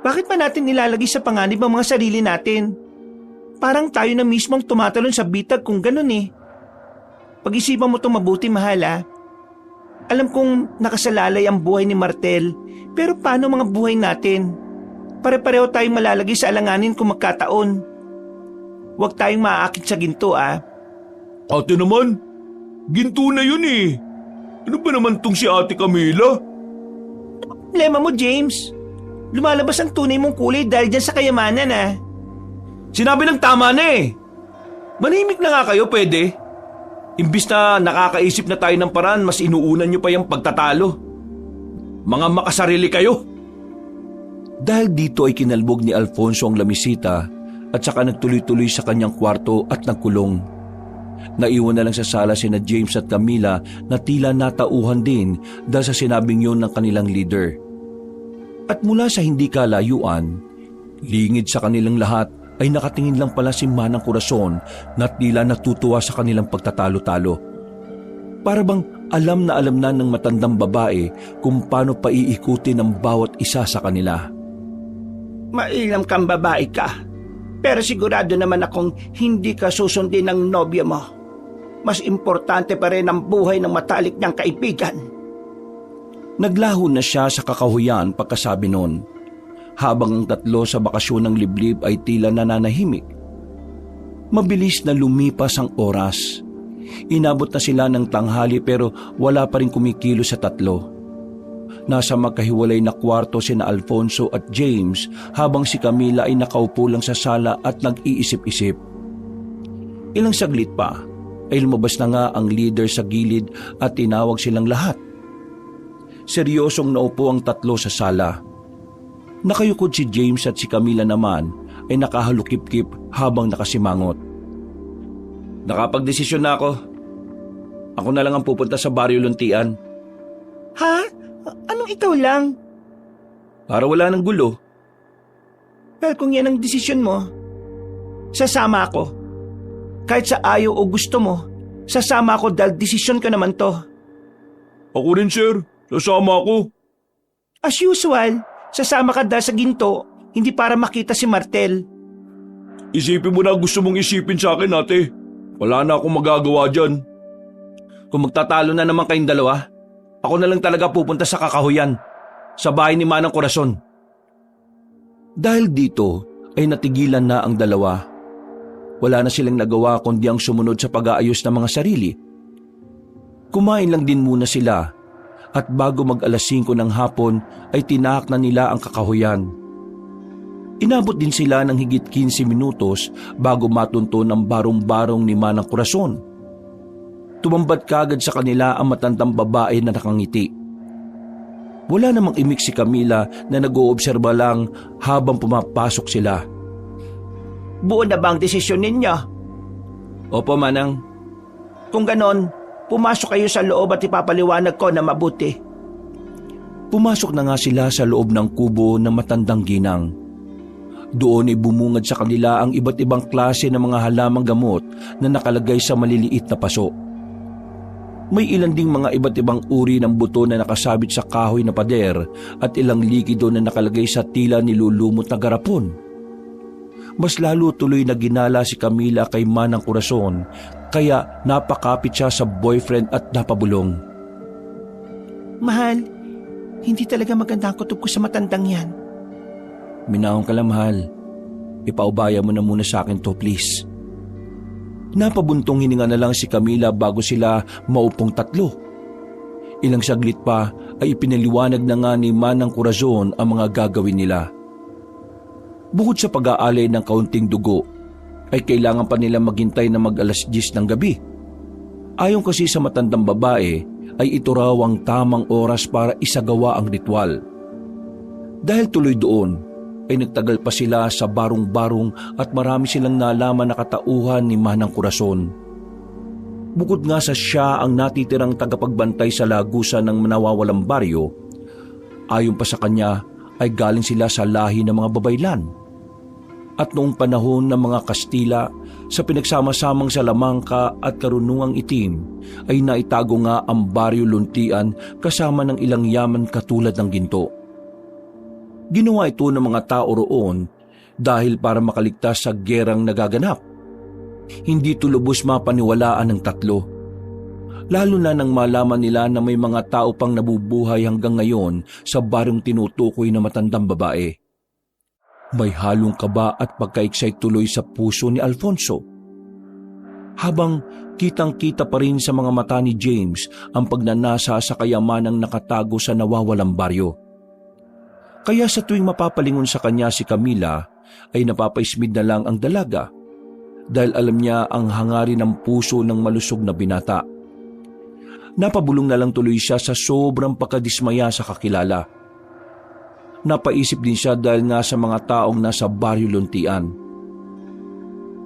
bakit pa natin nilalagay sa panganib ang mga sarili natin? Parang tayo na mismong tumatalon sa bitag kung ganun eh. Pag-isipan mo itong mabuti, mahal ah. Alam kong nakasalalay ang buhay ni Martel, pero paano mga buhay natin? Pare-pareho tayong malalagay sa alanganin kung magkataon. Huwag tayong maaakit sa ginto ah. Ate naman, ginto na yun eh. Ano ba naman tong si Ate Camila? Problema mo, James. Lumalabas ang tunay mong kulay dahil dyan sa kayamanan ah. Sinabi ng tama na eh. Manimik na nga kayo, pwede. Imbis na nakakaisip na tayo ng paraan, mas inuunan nyo pa yung pagtatalo. Mga makasarili kayo. Dahil dito ay kinalbog ni Alfonso ang lamisita at saka nagtuloy-tuloy sa kanyang kwarto at nagkulong. Naiwan na lang sa sala sina James at Camila na tila natauhan din dahil sa sinabing yun ng kanilang leader. At mula sa hindi kalayuan, lingid sa kanilang lahat ay nakatingin lang pala si Manang Corazon na tila natutuwa sa kanilang pagtatalo-talo. Para bang alam na ng matandang babae kung paano paiikutin ang bawat isa sa kanila. Mailam kang babae ka, pero sigurado naman akong hindi ka susundin ng nobyo mo. Mas importante pa rin ang buhay ng matalik niyang kaibigan. Naglaho na siya sa kakahuyan pagkasabi nun, habang ang tatlo sa bakasyon ng liblib ay tila nananahimik. Mabilis na lumipas ang oras. Inabot na sila ng tanghali pero wala pa rin kumikilo sa tatlo. Nasa magkahiwalay na kwarto sina Alfonso at James habang si Camila ay nakaupo lang sa sala at nag-iisip-isip. Ilang saglit pa ay lumabas na nga ang leader sa gilid at tinawag silang lahat. Seryosong naupo ang tatlo sa sala. Nakayukod si James at si Camila naman ay nakahalukip-kip habang nakasimangot. Nakapagdesisyon na ako. Ako na lang ang pupunta sa Baryo Luntian. Ha? Anong ikaw lang? Para wala ng gulo. Pero kung yan ang desisyon mo, sasama ako. Kahit sa ayaw o gusto mo, sasama ako dahil desisyon ko naman to. Ako rin sir, sasama ako. As usual, sasama ka dahil sa ginto, hindi para makita si Martel. Isipin mo na gusto mong isipin sa akin ate. Wala na akong magagawa dyan. Kung magtatalo na naman kayong dalawa, ako na lang talaga pupunta sa kakahuyan, sa bahay ni Manang Corazon. Dahil dito ay natigilan na ang dalawa. Wala na silang nagawa kundi ang sumunod sa pag-aayos ng mga sarili. Kumain lang din muna sila at bago mag-alas 5 ng hapon ay tinahak na nila ang kakahuyan. Inabot din sila ng higit 15 minutos bago matunto ng barong-barong ni Manang Corazon. Tumambad kagad sa kanila ang matandang babae na nakangiti. Wala namang imik si Camila na nag-oobserba lang habang pumapasok sila. Buo na ba ang desisyon ninyo? Opo, Manang. Kung ganon, pumasok kayo sa loob at ipapaliwanag ko na mabuti. Pumasok na nga sila sa loob ng kubo ng matandang ginang. Doon ay bumungad sa kanila ang iba't ibang klase ng mga halamang gamot na nakalagay sa maliliit na paso. May ilan ding mga iba't ibang uri ng buto na nakasabit sa kahoy na pader at ilang likido na nakalagay sa tila nilulumot na garapon. Mas lalo tuloy na ginala si Camila kay Manang Corazon kaya napakapit siya sa boyfriend at napabulong. Mahal, hindi talaga maganda ang kutob ko sa matandang yan. Minahon ka lang, mahal. Ipaubaya mo na muna sa akin to, please. Napabuntong hininga na lang si Camila bago sila maupong tatlo. Ilang saglit pa ay ipinaliwanag na nga ni Manang Corazon ang mga gagawin nila. Bukod sa pag-aalay ng kaunting dugo, ay kailangan pa nila maghintay na mag-alas 10 ng gabi. Ayon kasi sa matandang babae, ay ito raw ang tamang oras para isagawa ang ritual. Dahil tuloy doon, ay nagtagal pa sila sa barong-barong at marami silang nalaman na katauhan ni Manang Corazon. Bukod nga sa siya ang natitirang tagapagbantay sa lagusan ng nawawalang baryo, ayon pa sa kanya ay galing sila sa lahi ng mga babaylan. At noong panahon ng mga Kastila, sa pinagsama-samang Salamangka at Karunungang Itim, ay naitago nga ang baryo Luntian kasama ng ilang yaman katulad ng ginto. Ginawa ito ng mga tao roon dahil para makaligtas sa gerang nagaganap. Hindi ito lubos mapaniwalaan ng tatlo. Lalo na nang malaman nila na may mga tao pang nabubuhay hanggang ngayon sa baryong tinutukoy na matandang babae. May halong kaba at pagka-excite tuloy sa puso ni Alfonso. Habang kitang-kita pa rin sa mga mata ni James ang pagnanasa sa kayamanang nakatago sa nawawalang baryo. Kaya sa tuwing mapapalingon sa kanya si Camila, ay napapaismid na lang ang dalaga dahil alam niya ang hangarin ng puso ng malusog na binata. Napabulong na lang tuloy siya sa sobrang pagkadismaya sa kakilala. Napaisip din siya dahil nga sa mga taong nasa baryo Luntian.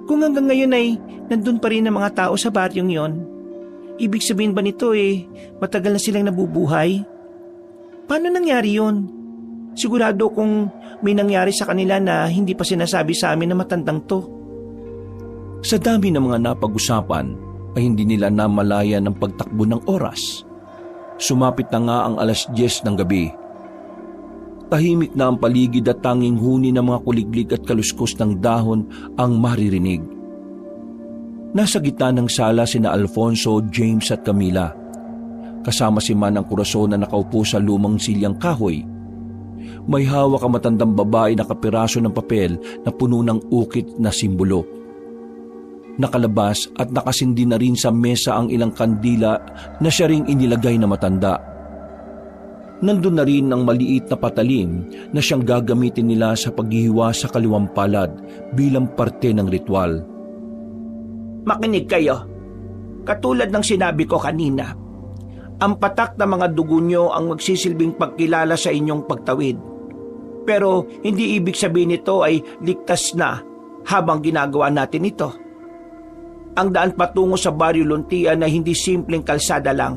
Kung hanggang ngayon ay nandun pa rin ang mga tao sa baryong yon, ibig sabihin ba nito matagal na silang nabubuhay? Paano nangyari yon? Sigurado kung may nangyari sa kanila na hindi pa sinasabi sa amin na matandang to. Sa dami ng mga napag-usapan ay hindi nila namalaya ng pagtakbo ng oras. Sumapit na nga ang alas 10 ng gabi. Tahimik na ang paligid at tanging huni ng mga kuliglig at kaluskos ng dahon ang maririnig. Nasa gitna ng sala sina Alfonso, James at Camila. Kasama si Manang Corazon na nakaupo sa lumang silyang kahoy. May hawak ang matandang babae na kapiraso ng papel na puno ng ukit na simbolo. Nakalabas at nakasindi na rin sa mesa ang ilang kandila na siya ring inilagay na matanda. Nandun na rin ang maliit na patalim na siyang gagamitin nila sa paghihiwa sa kaliwang palad bilang parte ng ritual. Makinig kayo. Katulad ng sinabi ko kanina, ang patak na mga dugo nyo ang magsisilbing pagkilala sa inyong pagtawid. Pero hindi ibig sabihin nito ay ligtas na habang ginagawa natin ito. Ang daan patungo sa baryo Luntian ay hindi simpleng kalsada lang.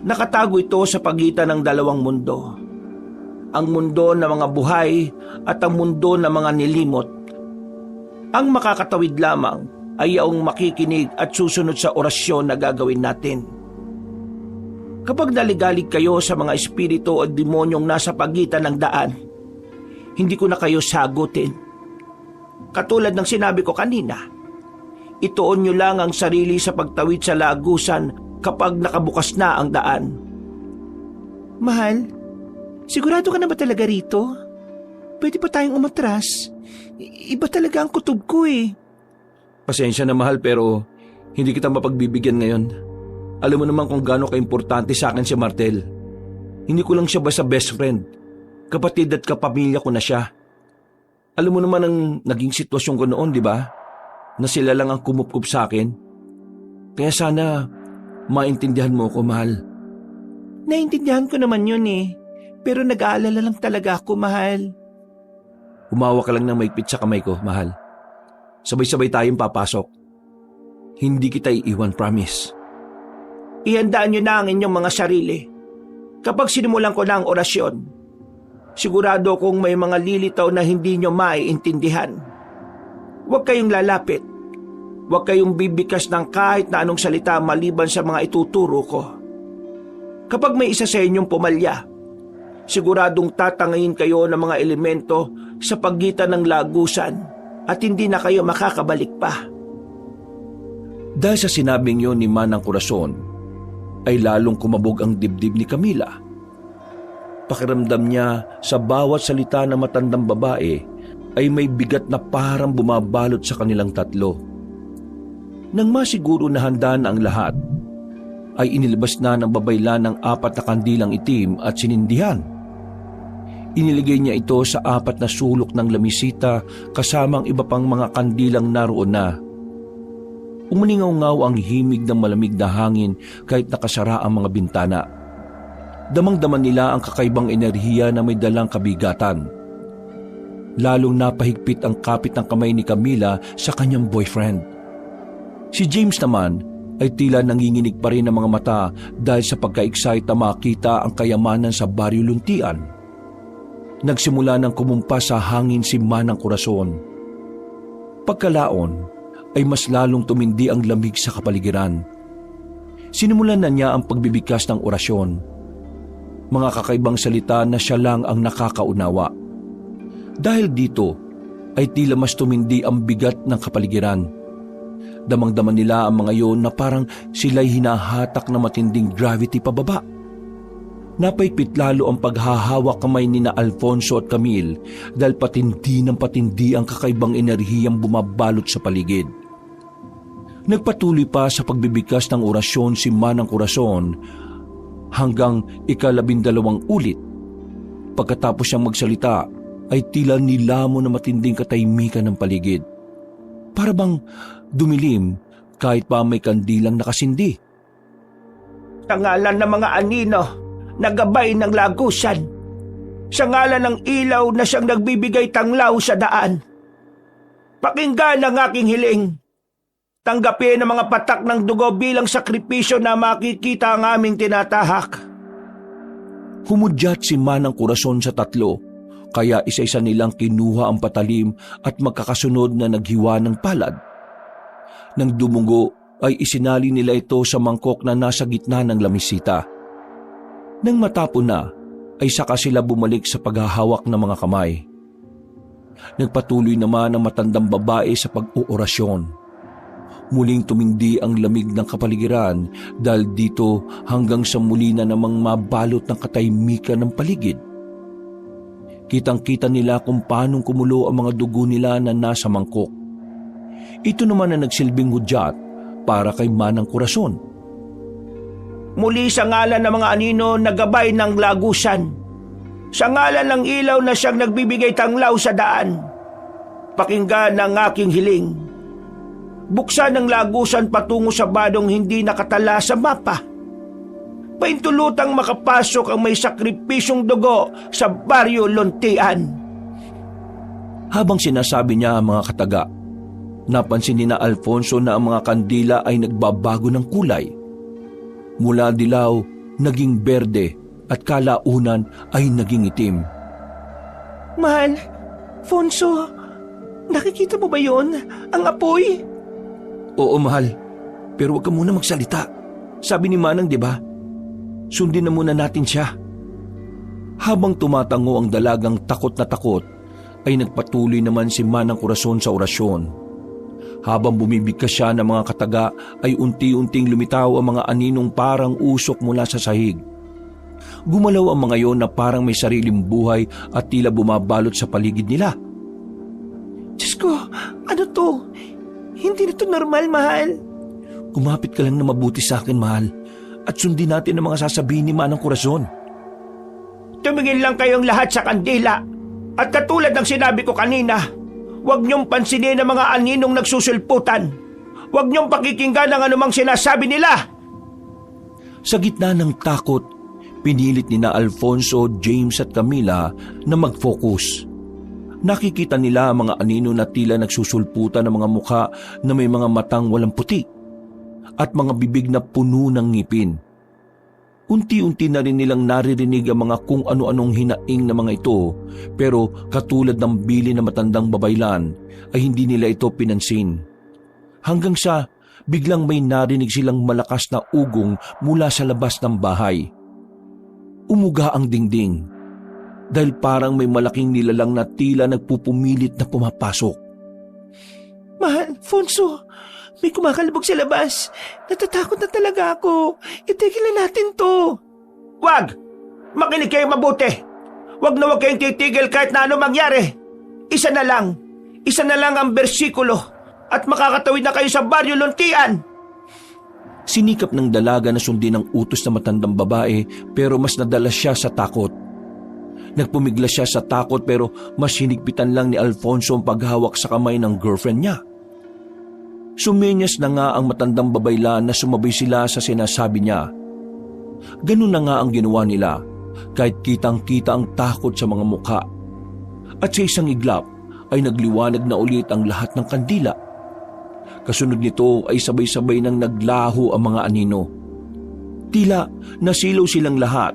Nakatago ito sa pagitan ng dalawang mundo. Ang mundo ng mga buhay at ang mundo ng mga nilimot. Ang makakatawid lamang ay ang makikinig at susunod sa orasyon na gagawin natin. Kapag naligalig kayo sa mga espiritu o demonyong nasa pagitan ng daan, hindi ko na kayo sagutin. Katulad ng sinabi ko kanina, ituon nyo lang ang sarili sa pagtawid sa lagusan kapag nakabukas na ang daan. Mahal, sigurado ka na ba talaga rito? Pwede pa tayong umatras. Iba talaga ang kutob ko Pasensya na, mahal, pero hindi kita mapagbibigyan ngayon. Alam mo naman kung gaano kaimportante sa akin si Martel. Hindi ko lang siya basta best friend. Kapatid at kapamilya ko na siya. Alam mo naman ang naging sitwasyon ko noon, di ba? Na sila lang ang kumupkup sa akin. Kaya sana maintindihan mo ko, mahal. Naintindihan ko naman yun eh. Pero nag-aalala lang talaga ako, mahal. Umawa ka lang ng maigpit sa kamay ko, mahal. Sabay-sabay tayong papasok. Hindi kita iiwan, promise. Ihandaan niyo na ang inyong mga sarili. Kapag sinimulan ko na ang orasyon, sigurado kong may mga lilitaw na hindi niyo maiintindihan. Huwag kayong lalapit. Huwag kayong bibikas ng kahit na anong salita maliban sa mga ituturo ko. Kapag may isa sa inyong pumalya, siguradong tatangayin kayo ng mga elemento sa pagitan ng lagusan at hindi na kayo makakabalik pa. Dahil sa sinabing yun ni Manang Corazon, ay lalong kumabog ang dibdib ni Camila. Pakiramdam niya sa bawat salita ng matandang babae ay may bigat na parang bumabalot sa kanilang tatlo. Nang masiguro na handa na ang lahat, ay inilabas na ng babaylan ng 4 na kandilang itim at sinindihan. Iniligay niya ito sa 4 na sulok ng lamisita kasamang iba pang mga kandilang naroon na. Umaningaw-ngaw ang himig ng malamig na hangin kahit nakasara ang mga bintana. Damang-daman nila ang kakaibang enerhiya na may dalang kabigatan. Lalong napahigpit ang kapit ng kamay ni Camila sa kanyang boyfriend. Si James naman ay tila nanginginig pa rin ang mga mata dahil sa pagka-excite na makita ang kayamanan sa Baryo Luntian. Nagsimula ng kumumpas sa hangin si Manang Corazon. Pagkalaon ay mas lalong tumindi ang lamig sa kapaligiran. Sinimulan na niya ang pagbibigkas ng orasyon. Mga kakaibang salita na siya lang ang nakakaunawa. Dahil dito ay tila mas tumindi ang bigat ng kapaligiran. Damang-daman nila ang mga yon na parang sila'y hinahatak na matinding gravity pababa. Napaikpit lalo ang paghahawak kamay ni na Alfonso at Camille dahil patindi ng patindi ang kakaibang enerhiyang bumabalot sa paligid. Nagpatuloy pa sa pagbibigkas ng orasyon si Manang Corazon hanggang 12 ulit. Pagkatapos siyang magsalita ay tila nilamo na matinding katahimikan ng paligid. Para bang dumilim kahit pa may kandilang nakasindi. Sa ngalan ng mga anino na gabay ng lagusan, sa ngalan ng ilaw na siyang nagbibigay tanglaw sa daan, pakinggan ang aking hiling. Tanggapin ang mga patak ng dugo bilang sakripisyo na makikita ang aming tinatahak. Humudyat si Manang Corazon sa tatlo, kaya isa-isa nilang kinuha ang patalim at magkakasunod na naghiwa ng palad. Nang dumungo ay isinali nila ito sa mangkok na nasa gitna ng lamisita. Nang matapon na ay saka sila bumalik sa paghahawak ng mga kamay. Nagpatuloy naman ang matandang babae sa pag-uorasyon. Muling tumindi ang lamig ng kapaligiran dahil dito hanggang sa muli na namang mabalot ng katahimikan ng paligid. Kitang-kita nila kung paanong kumulo ang mga dugo nila na nasa mangkok. Ito naman ang nagsilbing hudyat para kay Manang Corazon. Muli sa ngalan ng mga anino na gabay ng lagusan, sa ngalan ng ilaw na siyang nagbibigay tanglaw sa daan, pakinggan ang aking hiling. Buksan ang lagusan patungo sa badong hindi nakatala sa mapa. Paintulutang makapasok ang may sakripisyong dugo sa Baryo Luntian. Habang sinasabi niya ang mga kataga, napansin ni na Alfonso na ang mga kandila ay nagbabago ng kulay. Mula dilaw, naging berde at kalaunan ay naging itim. Mahal, Fonso, nakikita mo ba yon? Ang apoy? Oo, mahal. Pero huwag ka muna magsalita. Sabi ni Manang, di ba? Sundin na muna natin siya. Habang tumatango ang dalagang takot na takot, ay nagpatuloy naman si Manang Corazon sa orasyon. Habang bumibigkas siya ng mga kataga, ay unti-unting lumitaw ang mga aninong parang usok mula sa sahig. Gumalaw ang mga yon na parang may sariling buhay at tila bumabalot sa paligid nila. Diyos ko, ano to? Hindi na to normal, mahal. Kumapit ka lang na mabuti sa akin, mahal, at sundin natin ang mga sasabihin ni Manang Corazon. Tumingin lang kayong lahat sa kandila. At katulad ng sinabi ko kanina, huwag niyong pansinin ang mga aninong nagsusulputan. Huwag niyong pakikinggan ang anumang sinasabi nila. Sa gitna ng takot, Pinilit ni na Alfonso, James at Camila na mag-focus. Nakikita nila ang mga anino na tila nagsusulputan ng mga mukha na may mga matang walang puti at mga bibig na puno ng ngipin. Unti-unti na rin nilang naririnig ang mga kung ano-anong hinaing na mga ito, pero katulad ng bili na matandang babaylan ay hindi nila ito pinansin. Hanggang sa biglang may narinig silang malakas na ugong mula sa labas ng bahay. Umuga ang dingding dahil parang may malaking nilalang na tila nagpupumilit na pumapasok. Mahal, Fonso, may kumakalabog sa labas. Natatakot na talaga ako. Itigil na natin to. Wag! Makinig kayo mabuti. Wag na wag kayong titigil kahit na ano mangyari. Isa na lang ang bersikulo at makakatawid na kayo sa Baryo Luntian. Sinikap ng dalaga na sundin ang utos na matandang babae pero mas nadala siya sa takot. Nagpumiglas siya sa takot pero mas hinigpitan lang ni Alfonso ang paghawak sa kamay ng girlfriend niya. Sumenyas na nga ang matandang babaylan na sumabay sila sa sinasabi niya. Ganun na nga ang ginawa nila kahit kitang-kita ang takot sa mga mukha. At sa isang iglap ay nagliwanag na ulit ang lahat ng kandila. Kasunod nito ay sabay-sabay nang naglaho ang mga anino. Tila nasilaw silang lahat,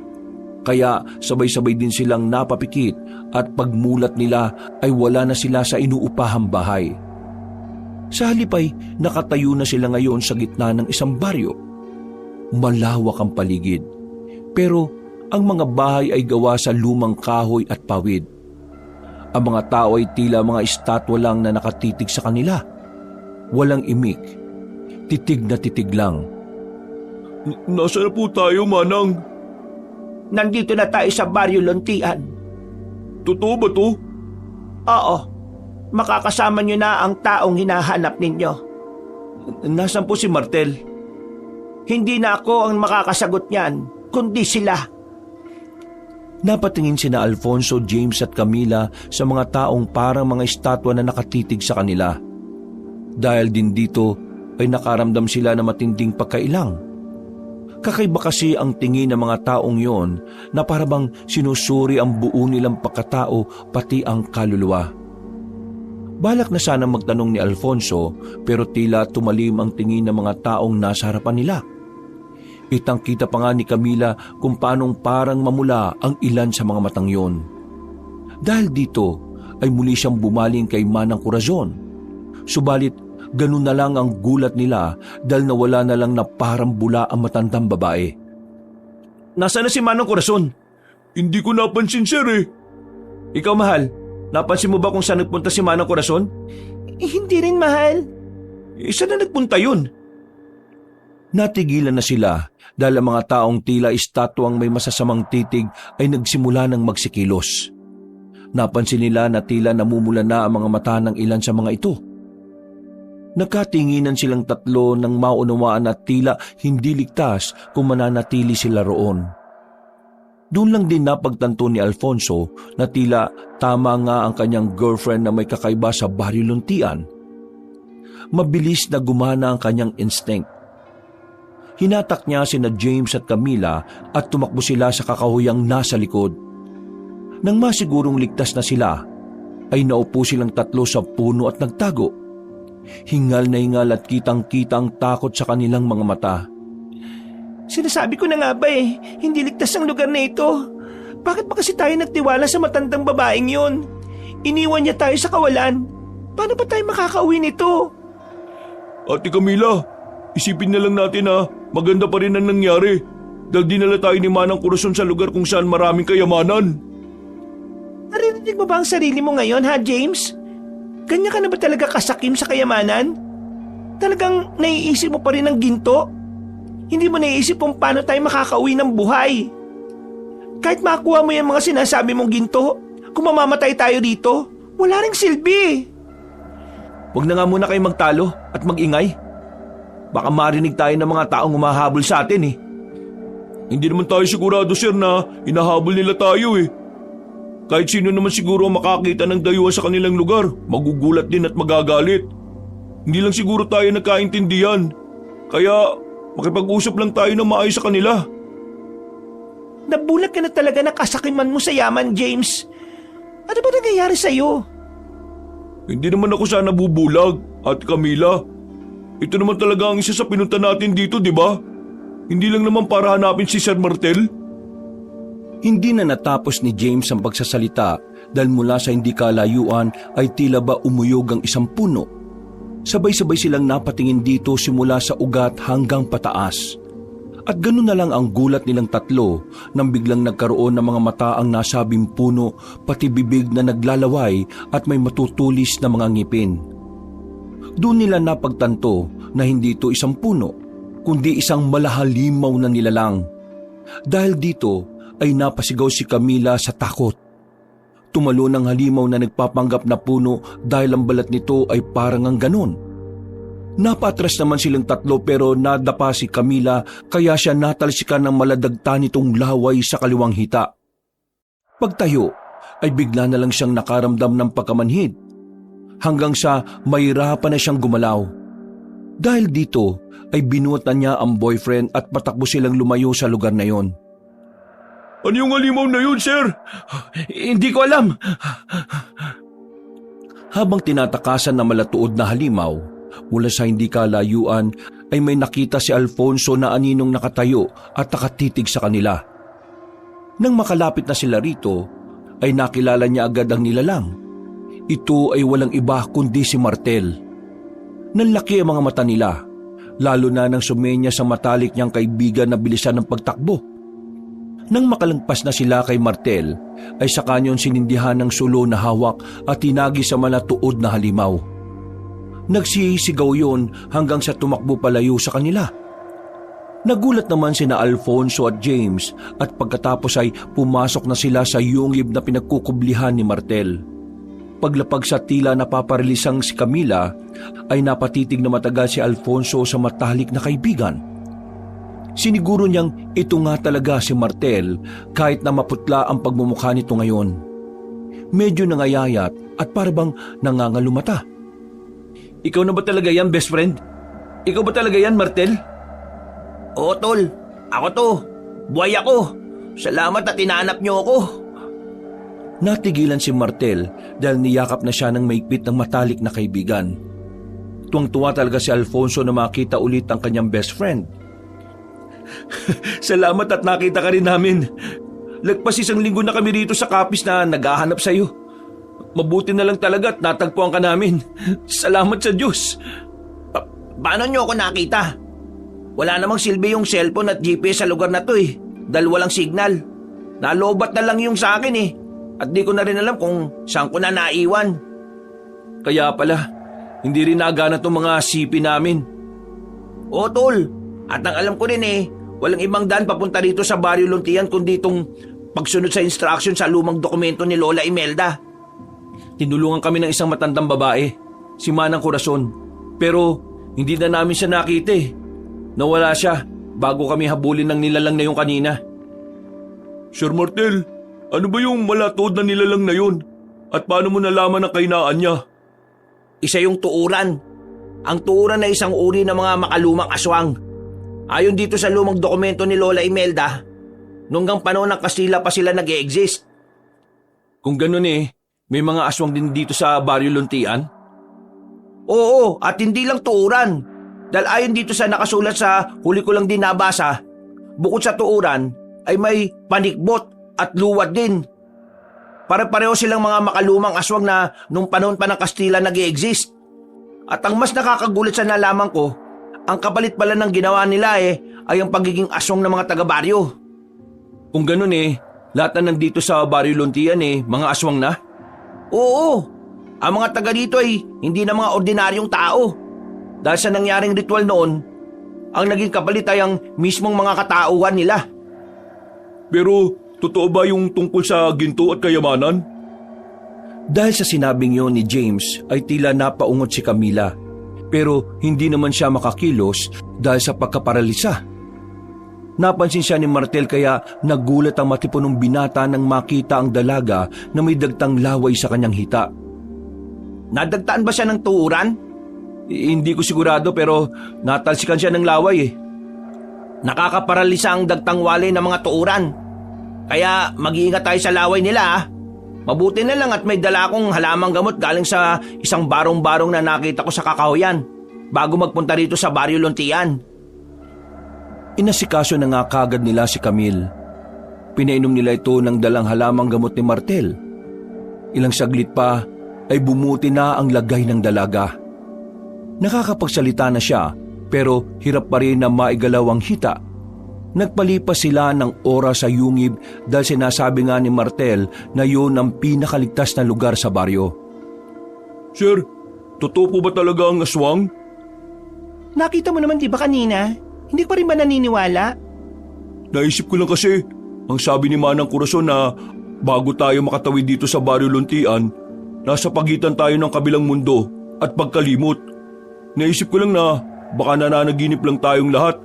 kaya sabay-sabay din silang napapikit at pagmulat nila ay wala na sila sa inuupahang bahay. Sa halip ay nakatayo na sila ngayon sa gitna ng isang baryo. Malawak ang paligid, pero ang mga bahay ay gawa sa lumang kahoy at pawid. Ang mga tao ay tila mga estatwa lang na nakatitig sa kanila. Walang imik, titig na titig lang. Nasaan na po tayo, Manang? Nandito na tayo sa Baryo Luntian. Totoo ba to? Oo, makakasama nyo na ang taong hinahanap ninyo. Nasaan po si Martel? Hindi na ako ang makakasagot niyan, kundi sila. Napatingin sina Alfonso, James at Camila sa mga taong parang mga estatwa na nakatitig sa kanila. Dahil din dito ay nakaramdam sila na matinding pagkailang. Kakaiba kasi ang tingin ng mga taong yon na parabang sinusuri ang buo nilang pagkatao pati ang kaluluwa. Balak na sana magtanong ni Alfonso pero tila tumalim ang tingin ng mga taong nasa harapan nila. Kitang-kita pa nga ni Camila kung paanong parang mamula ang ilan sa mga matang yon. Dahil dito ay muli siyang bumaling kay Manang Corazon. Subalit ganun na lang ang gulat nila dahil nawala na lang na parang bula ang matandang babae. Nasaan na si Manang Corazon? Hindi ko napansin, sir eh. Ikaw, mahal, napansin mo ba kung saan nagpunta si Manang Corazon? Hindi rin, mahal. Saan na nagpunta yun? Natigilan na sila dahil ang mga taong tila estatwang may masasamang titig ay nagsimula ng magsikilos. Napansin nila na tila namumula na ang mga mata ng ilan sa mga ito. Nagkatinginan silang tatlo nang maunawaan na tila hindi ligtas kung mananatili sila roon. Doon lang din napagtanto ni Alfonso na tila tama nga ang kanyang girlfriend na may kakaiba sa Baryo Luntian. Mabilis na gumana ang kanyang instinct. Hinatak niya sina James at Camila at tumakbo sila sa kakahuyang nasa likod. Nang masigurong ligtas na sila, ay naupo silang tatlo sa puno at nagtago. Hingal na hingal at kitang-kita ang takot sa kanilang mga mata. Sinasabi ko na nga ba hindi ligtas ang lugar na ito. Bakit ba kasi tayo nagtiwala sa matandang babaeng yun? Iniwan niya tayo sa kawalan. Paano ba tayo makakauwi nito? Ate Camila, isipin na lang natin maganda pa rin ang nangyari. Dahil dinala tayo ni Manang Corazon sa lugar kung saan maraming kayamanan. Narinig mo ba ang sarili mo ngayon, ha, James? Ganyan ka na ba talaga kasakim sa kayamanan? Talagang naiisip mo pa rin ang ginto? Hindi mo naiisip kung paano tayo makakauwi ng buhay? Kahit makuha mo yung mga sinasabi mong ginto, kung mamamatay tayo dito, wala ring silbi. Huwag na nga muna kayo magtalo at magingay. Baka marinig tayo ng mga taong humahabol sa atin eh. Hindi naman tayo sigurado, sir, na hinahabol nila tayo eh. Kahit sino naman siguro ang makakita ng dayuhan sa kanilang lugar, magugulat din at magagalit. Hindi lang siguro tayo nagkaintindihan. Kaya makipag-usap lang tayo na maayos sa kanila. Nabulag ka na talaga na kasakiman mo sa yaman, James. Ano ba nangyayari sa'yo? Hindi naman ako sana bubulag, Ate Camila. Ito naman talaga ang isa sa pinunta natin dito, di ba? Hindi lang naman para hanapin si Sir Martel. Hindi na natapos ni James ang pagsasalita dahil mula sa hindi kalayuan ay tila ba umuyog ang isang puno. Sabay-sabay silang napatingin dito simula sa ugat hanggang pataas. At ganun na lang ang gulat nilang tatlo nang biglang nagkaroon ng mga mata ang nasabing puno, pati bibig na naglalaway at may matutulis na mga ngipin. Doon nila napagtanto na hindi ito isang puno, kundi isang malahalimaw na nilalang. Dahil dito ay napasigaw si Camila sa takot. Tumalo ng halimaw na nagpapanggap na puno dahil ang balat nito ay parang ang ganon. Napatras naman silang tatlo pero nadapa si Camila kaya siya natalsikan ng maladagta nitong laway sa kaliwang hita. Pagtayo ay bigla na lang siyang nakaramdam ng pagkamanhid hanggang sa mahirapan na siyang gumalaw. Dahil dito ay binuhat na niya ang boyfriend at patakbo silang lumayo sa lugar na yon. Ano yung halimaw na yun, sir? Hindi ko alam. Habang tinatakasan na malatuod na halimaw, mula sa hindi kalayuan ay may nakita si Alfonso na aninong nakatayo at nakatitig sa kanila. Nang makalapit na sila rito, ay nakilala niya agad ang nilalang. Ito ay walang iba kundi si Martel. Nanlaki ang mga mata nila, lalo na nang sumenya sa matalik niyang kaibigan na bilisan ng pagtakbo. Nang makalagpas na sila kay Martel, ay sa kanyon sinindihan ng sulo na hawak at tinagi sa malatuod na halimaw. Nagsisigaw yon hanggang sa tumakbo palayo sa kanila. Nagulat naman sina Alfonso at James at pagkatapos ay pumasok na sila sa yungib na pinagkukublihan ni Martel. Paglapag sa tila napaparilisang si Camila, ay napatitig na matagal si Alfonso sa matalik na kaibigan. Siniguro niyang ito nga talaga si Martel kahit na maputla ang pagmumukha nito ngayon. Medyo nangayayat at parabang nangangalumata. Ikaw na ba talaga yan, best friend? Ikaw ba talaga yan, Martel? Oo, tol. Ako to. Buhay ako. Salamat at inaanap niyo ako. Natigilan si Martel dahil niyakap na siya ng maigpit ng matalik na kaibigan. Tuwang-tuwa talaga si Alfonso na makita ulit ang kanyang best friend. Salamat at nakita ka rin namin. Lagpas 1 linggo na kami rito sa kapis na naghahanap sa iyo. Mabuti na lang talaga at natagpuan ka namin. Salamat sa Diyos. Paano niyo ako nakita? Wala namang silbi yung cellphone at GPS sa lugar na to eh. Dahil walang signal. Nalobat na lang yung sa akin eh. At di ko na rin alam kung saan ko na naiwan. Kaya pala, hindi rin nagana tong mga sipi namin. Oo, tol. At ang alam ko rin eh, walang ibang daan papunta rito sa Barrio Luntian kundi itong pagsunod sa instruction sa lumang dokumento ni Lola Imelda. Tinulungan kami ng isang matandang babae, si Manang Corazon. Pero hindi na namin siya nakita eh. Nawala siya bago kami habulin ng nilalang na yung kanina. Sir Martel, ano ba yung malatod na nilalang na yun? At paano mo nalaman ang kahinaan niya? Isa yung tuuran. Ang tuuran ay isang uri ng mga makalumang aswang. Ayon dito sa lumang dokumento ni Lola Imelda, nunggang panahon ng Kastila pa sila nag-e-exist. Kung ganun eh, may mga aswang din dito sa Barrio Luntian? Oo, at hindi lang tuuran. Dahil ayon dito sa nakasulat sa huli ko lang din nabasa, bukod sa tuuran ay may panikbot at luwad din. Pare-pareho silang mga makalumang aswang na nung panahon pa ng Kastila nag-e-exist. At ang mas nakakagulat sa nalaman ko, ang kapalit pala ng ginawa nila ay ang pagiging aswang ng mga taga-baryo. Kung ganun eh, lahat na nandito sa Barrio Luntian mga aswang na? Oo, ang mga taga dito ay hindi na mga ordinaryong tao. Dahil sa nangyaring ritual noon, ang naging kapalit ay ang mismong mga katauhan nila. Pero totoo ba yung tungkol sa ginto at kayamanan? Dahil sa sinabing yon ni James ay tila napaungot si Camila. Pero hindi naman siya makakilos dahil sa pagkaparalisa. Napansin siya ni Martel kaya nagulat ang matipunong binata nang makita ang dalaga na may dagtang laway sa kanyang hita. Nadagtaan ba siya ng tuuran? Hindi ko sigurado pero natalsikan siya ng laway eh. Nakakaparalisa ang dagtang walay ng mga tuuran. Kaya mag-iingat tayo sa laway nila ah. Mabuti na lang at may dala akong halamang gamot galing sa isang barong-barong na nakita ko sa kakahuyan bago magpunta rito sa Baryo Luntian. Inasikaso na nga kagad nila si Camille. Pinainom nila ito ng dalang halamang gamot ni Martel. Ilang saglit pa ay bumuti na ang lagay ng dalaga. Nakakapagsalita na siya pero hirap pa rin na maigalaw ang hita. Nagpalipas sila ng oras sa yungib dahil sinasabi nga ni Martel na yun ang pinakaligtas na lugar sa baryo. Sir, totoo po ba talaga ang aswang? Nakita mo naman di ba kanina? Hindi ko rin ba naniniwala? Naisip ko lang kasi, ang sabi ni Manang Corazon na bago tayo makatawid dito sa Baryo Luntian, nasa pagitan tayo ng kabilang mundo at pagkalimot. Naisip ko lang na baka nananaginip lang tayong lahat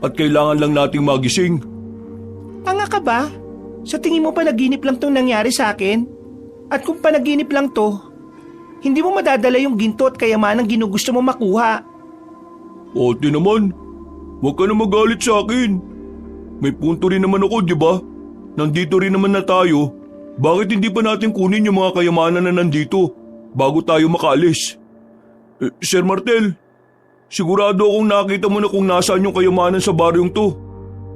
at kailangan lang nating magising. Tanga ka ba? Sa tingin mo panaginip lang tong nangyari sa akin? At kung panaginip lang to, hindi mo madadala yung ginto at kayamanang ginugusto mo makuha. Ate naman, huwag ka na magalit sa akin. May punto rin naman ako, di ba? Nandito rin naman na tayo. Bakit hindi pa natin kunin yung mga kayamanan na nandito bago tayo makaalis? Sir Martel, sigurado akong nakita mo na kung nasaan yung kayamanan sa baryong to.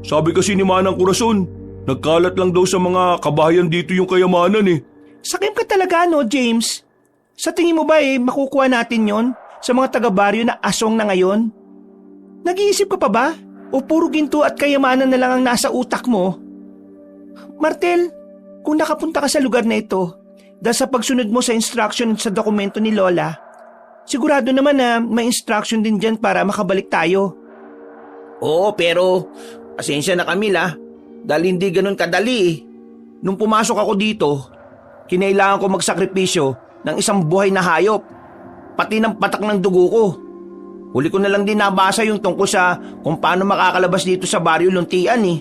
Sabi kasi ni Manang Corazon, nagkalat lang daw sa mga kabahayan dito yung kayamanan eh. Sakim ka talaga no, James? Sa tingin mo ba makukuha natin yon sa mga taga-baryo na asong na ngayon? Nag-iisip ka pa ba? O puro ginto at kayamanan na lang ang nasa utak mo? Martel, kung nakapunta ka sa lugar na ito, dahil sa pagsunod mo sa instruction sa dokumento ni Lola, sigurado naman na may instruction din dyan para makabalik tayo. Oo, pero pasensya na Camille dahil hindi ganun kadali eh. Nung pumasok ako dito, kinailangan ko magsakripisyo ng isang buhay na hayop, pati ng patak ng dugo ko. Huli ko na lang din nabasa yung tungkol sa kung paano makakalabas dito sa Baryo Luntian eh.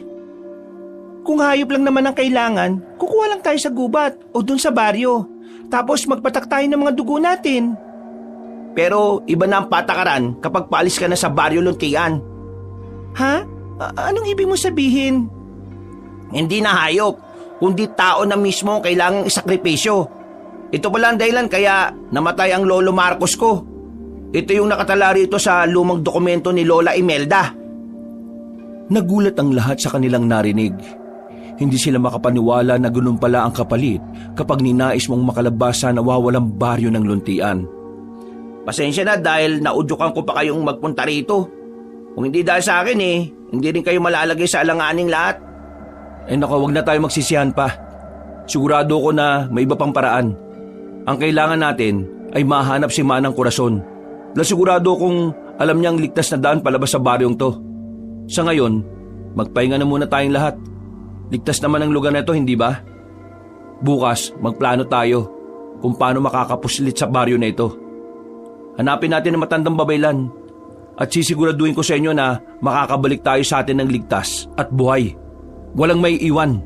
Kung hayop lang naman ang kailangan, kukuha lang tayo sa gubat o dun sa baryo. Tapos magpatak tayo ng mga dugo natin. Pero iba na ang patakaran kapag paalis ka na sa Baryo Luntian. Ha? Anong ibig mo sabihin? Hindi na hayop, kundi tao na mismo ang kailangang isakripisyo. Ito pala ang dahilan kaya namatay ang Lolo Marcos ko. Ito yung nakatala rito sa lumang dokumento ni Lola Imelda. Nagulat ang lahat sa kanilang narinig. Hindi sila makapaniwala na ganun pala ang kapalit kapag ninais mong makalabas sa nawawalang baryo ng Luntian. Pasensya na dahil naudyukan ko pa kayong magpunta rito. Kung hindi dahil sa akin hindi rin kayo malalagay sa alanganing lahat. Naku, wag na tayo magsisihan pa. Sigurado ko na may iba pang paraan. Ang kailangan natin ay mahanap si Manang Corazon. Dahil sigurado kong alam niyang ligtas na daan palabas sa baryong to. Sa ngayon, magpahinga na muna tayong lahat. Ligtas naman ang lugar na ito, hindi ba? Bukas, magplano tayo kung paano makakapuslit sa baryo na ito. Hanapin natin ang matandang babaylan at sisiguraduhin ko sa inyo na makakabalik tayo sa atin ng ligtas at buhay. Walang may iwan.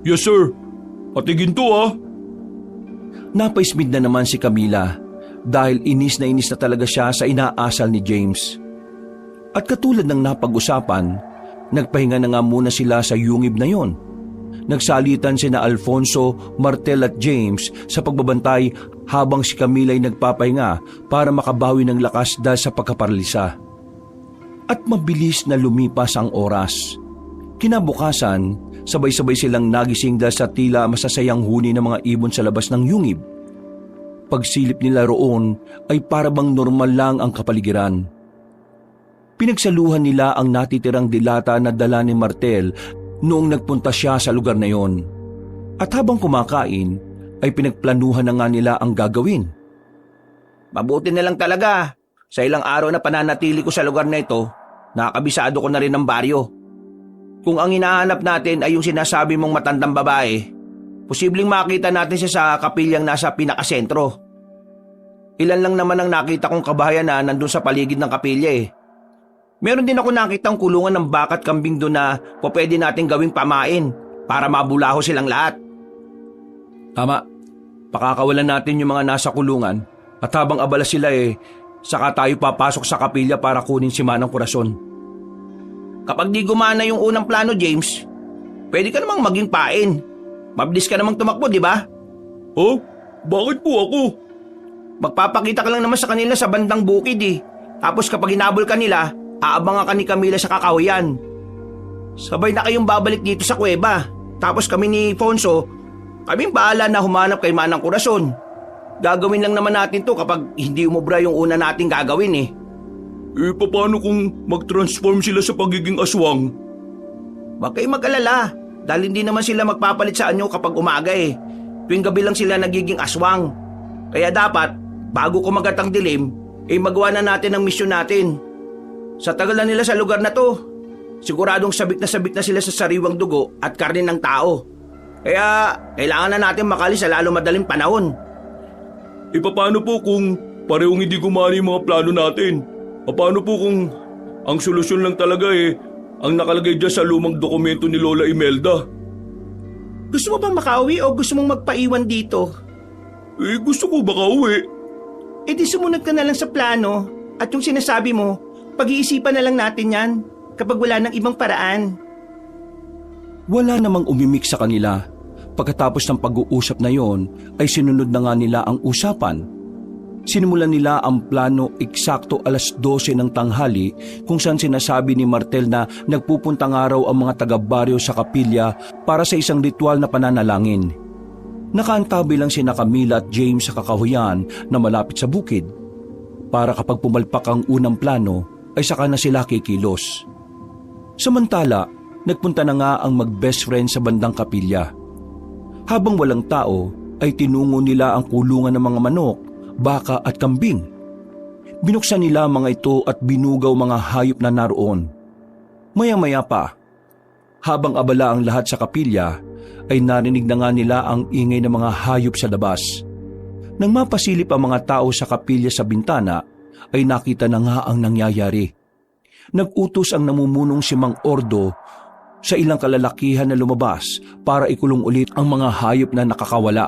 Yes sir, patigin to Napaismid na naman si Camila dahil inis na talaga siya sa inaasal ni James. At katulad ng napag-usapan, nagpahinga na nga muna sila sa yungib na yon. Nagsalitan sina Alfonso, Martel at James sa pagbabantay habang si Camila ay nagpapahinga para makabawi ng lakas dahil sa pagkaparalisa. At mabilis na lumipas ang oras. Kinabukasan, sabay-sabay silang nagising dahil sa tila masasayang huni ng mga ibon sa labas ng yungib. Pagsilip nila roon ay parabang normal lang ang kapaligiran. Pinagsaluhan nila ang natitirang dilata na dala ni Martel noong nagpunta siya sa lugar na yon. At habang kumakain, ay pinagplanuhan na nga nila ang gagawin. Mabuti na lang talaga. Sa ilang araw na pananatili ko sa lugar na ito, nakakabisado ko na rin ang baryo. Kung ang hinahanap natin ay yung sinasabi mong matandang babae, posibleng makita natin siya sa kapilyang nasa pinakasentro. Ilan lang naman ang nakita kong kabahayan na nandun sa paligid ng kapilya Meron din ako nakitang kulungan ng baka at kambing doon na pwede natin gawing pamain para mabulaho silang lahat. Tama, pakakawalan natin yung mga nasa kulungan at habang abala sila saka tayo papasok sa kapilya para kunin si Manang Corazon. Kapag di gumana yung unang plano, James, pwede ka namang maging pain. Mabilis ka namang tumakbo, di ba? Oh, bakit po ako? Magpapakita ka lang naman sa kanila sa bandang bukid eh. Tapos kapag hinabol ka nila, aabangan ka ni Camila sa kakahuyan. Sabay na kayong babalik dito sa kuweba. Tapos kami ni Fonso, kaming bahala na humanap kay Manang Corazon. Gagawin lang naman natin to kapag hindi umubra yung una nating gagawin eh. Paano kung mag-transform sila sa pagiging aswang? Huwag kayong mag-alala dahil hindi naman sila magpapalit sa anyo kapag umaga eh. Tuwing gabi lang sila nagiging aswang. Kaya dapat, bago kumagat ang dilim, magawa na natin ang misyon natin. Sa tagal na nila sa lugar na to, siguradong sabik na sila sa sariwang dugo at karne ng tao. Kaya kailangan na natin makali sa lalo madaling panahon. Paano po kung parehong hindi gumana yung mga plano natin? Paano po kung ang solusyon lang talaga ang nakalagay dyan sa lumang dokumento ni Lola Imelda? Gusto mo bang makauwi o gusto mong magpaiwan dito? Gusto ko baka uwi. Di sumunod ka na lang sa plano at yung sinasabi mo, pag-iisipan na lang natin yan kapag wala ng ibang paraan. Wala namang umimik sa kanila. Pagkatapos ng pag-uusap na yon, ay sinunod na nga nila ang usapan. Sinimulan nila ang plano eksakto 12:00 ng tanghali kung saan sinasabi ni Martel na nagpupuntang araw ang mga taga-baryo sa kapilya para sa isang ritual na pananalangin. Nakaantabi lang sina Camila at James sa kakahuyan na malapit sa bukid. Para kapag pumalpak ang unang plano ay saka na sila kikilos. Samantala, nagpunta na nga ang mag-best friend sa bandang kapilya. Habang walang tao ay tinungo nila ang kulungan ng mga manok, baka at kambing. Binuksan nila mga ito at binugaw mga hayop na naroon. Maya-maya pa, habang abala ang lahat sa kapilya, ay narinig na nga nila ang ingay ng mga hayop sa labas. Nang mapasilip ang mga tao sa kapilya sa bintana, ay nakita na nga ang nangyayari. Nag-utos ang namumunong si Mang Ordo sa ilang kalalakihan na lumabas para ikulong ulit ang mga hayop na nakakawala.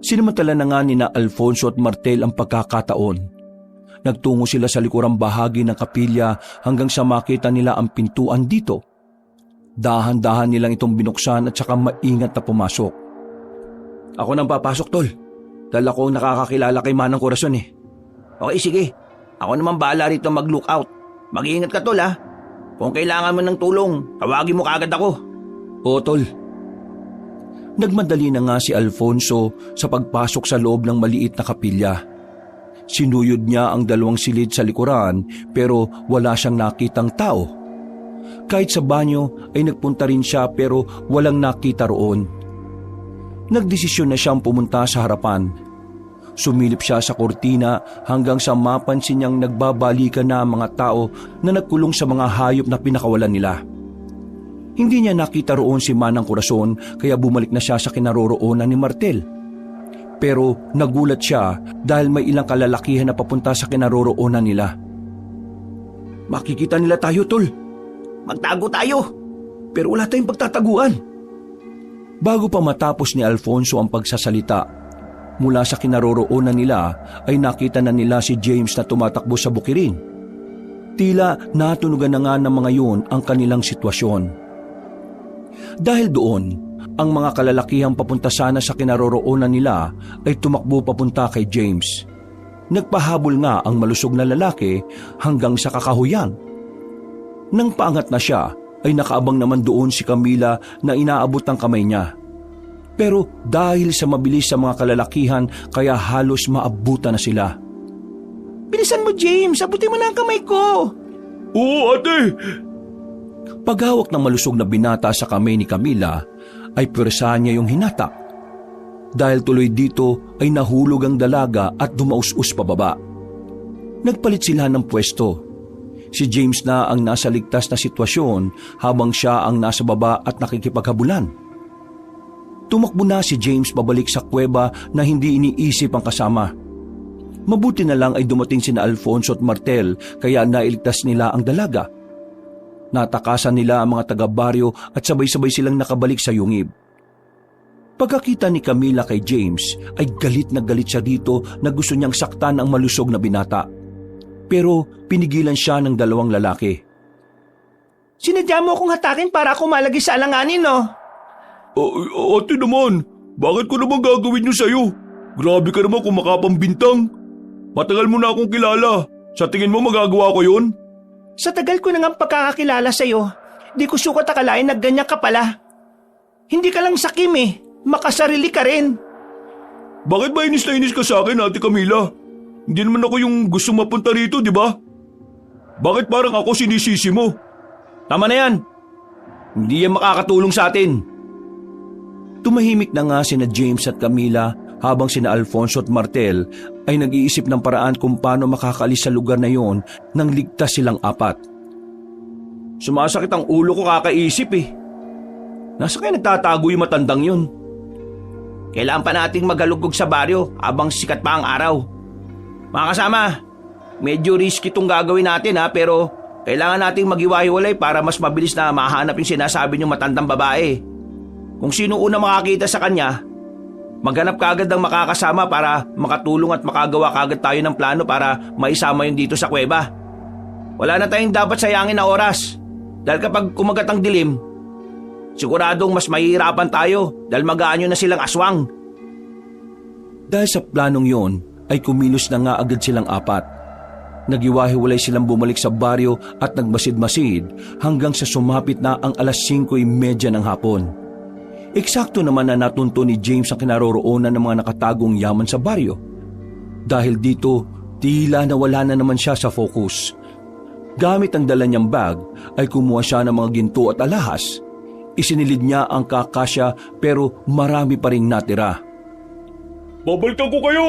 Sinamantala na nga nina Alfonso at Martel ang pagkakataon. Nagtungo sila sa likurang bahagi ng kapilya hanggang sa makita nila ang pintuan dito. Dahan-dahan nilang itong binuksan at saka maingat na pumasok. Ako nang papasok, tol. Dahil ako nakakakilala kay Manang Corazon eh. Okay, sige. Ako naman bahala rito mag-lookout. Mag-iingat ka, tol ha. Kung kailangan mo ng tulong, tawagin mo kaagad ako. Oo, tol. Nagmadali na nga si Alfonso sa pagpasok sa loob ng maliit na kapilya. Sinuyod niya ang 2 silid sa likuran pero wala siyang nakitang tao. Kahit sa banyo ay nagpunta rin siya pero walang nakita roon. Nagdesisyon na siyang pumunta sa harapan. Sumilip siya sa kortina hanggang sa mapansin niyang nagbabalikan na ang mga tao na nagkulong sa mga hayop na pinakawalan nila. Hindi niya nakita roon si Manang Corazon kaya bumalik na siya sa kinaroroonan ni Martel. Pero nagulat siya dahil may ilang kalalakihan na papunta sa kinaroroonan nila. Makikita nila tayo, tol. Magtago tayo. Pero wala tayong pagtataguan. Bago pa matapos ni Alfonso ang pagsasalita, mula sa kinaroroonan nila ay nakita na nila si James na tumatakbo sa bukirin. Tila natunugan na nga ng mga yun ang kanilang sitwasyon. Dahil doon, ang mga kalalakihang papunta sana sa kinaroroonan nila ay tumakbo papunta kay James. Nagpahabol nga ang malusog na lalaki hanggang sa kakahuyan. Nang paangat na siya, ay nakaabang naman doon si Camila na inaabot ang kamay niya. Pero dahil sa mabilis sa mga kalalakihan kaya halos maabutan na sila. Bilisan mo, James! Abutin mo na ang kamay ko! Oo, ate! Paghawak ng malusog na binata sa kamay ni Camila, ay pwersahan niya yung hinatak. Dahil tuloy dito ay nahulog ang dalaga at dumaus-us pababa. Nagpalit sila ng pwesto. Si James na ang nasa ligtas na sitwasyon habang siya ang nasa baba at nakikipaghabulan. Tumakbo na si James pabalik sa kuweba na hindi iniisip ang kasama. Mabuti na lang ay dumating sina Alfonso at Martel kaya nailigtas nila ang dalaga. Natakasan nila ang mga taga-baryo at sabay-sabay silang nakabalik sa yungib. Pagkakita ni Camila kay James ay galit na galit siya dito na gusto niyang saktan ang malusog na binata. Pero pinigilan siya ng 2 lalaki. Sinadya mo akong hatakin para ako malagay sa alanganin, no? Ate naman, bakit ko naman gagawin yun sa'yo? Grabe ka naman kung makapambintang. Matagal mo na akong kilala. Sa tingin mo magagawa ko yun? Sa tagal ko na nga pagkakakilala sa'yo, di ko sukat akalain na ganyan ka pala. Hindi ka lang sakim eh, makasarili ka rin. Bakit ba inis na inis ka sa akin, Ate Camila? Hindi naman ako yung gusto mapunta rito, di ba? Bakit parang ako sinisisi mo? Tama na yan. Hindi yan makakatulong sa atin. Tumahimik na nga sina James at Camila habang sina Alfonso at Martel ay nag-iisip ng paraan kung paano makakalis sa lugar na yon nang ligtas silang apat. Sumasakit ang ulo ko kakaisip eh. Nasa kaya nagtatago yung matandang yun? Kailangan pa nating magalugog sa baryo habang sikat pa ang araw. Mga kasama, medyo risky itong gagawin natin pero kailangan nating maghiwa-hiwalay para mas mabilis na mahanap yung sinasabi niyong matandang babae. Kung sino una makakita sa kanya, maghanap kaagad ng makakasama para makatulong at makagawa kaagad tayo ng plano para maisama yun dito sa kuweba. Wala na tayong dapat sayangin na oras dahil kapag kumagat ang dilim, siguradong mas mahihirapan tayo dahil mag-aanyo na silang aswang. Dahil sa planong yon ay kumilos na nga agad silang apat. Nagiwahiwalay silang bumalik sa baryo at nagmasid-masid hanggang sa sumapit na ang 5:30 ng hapon. Eksakto naman na natunto ni James ang kinaroroonan ng mga nakatagong yaman sa baryo. Dahil dito, tila nawala na naman siya sa focus. Gamit ang dala niyang bag ay kumuha siya ng mga ginto at alahas. Isinilid niya ang kakasya pero marami pa ring natira. Babalikan ko kayo!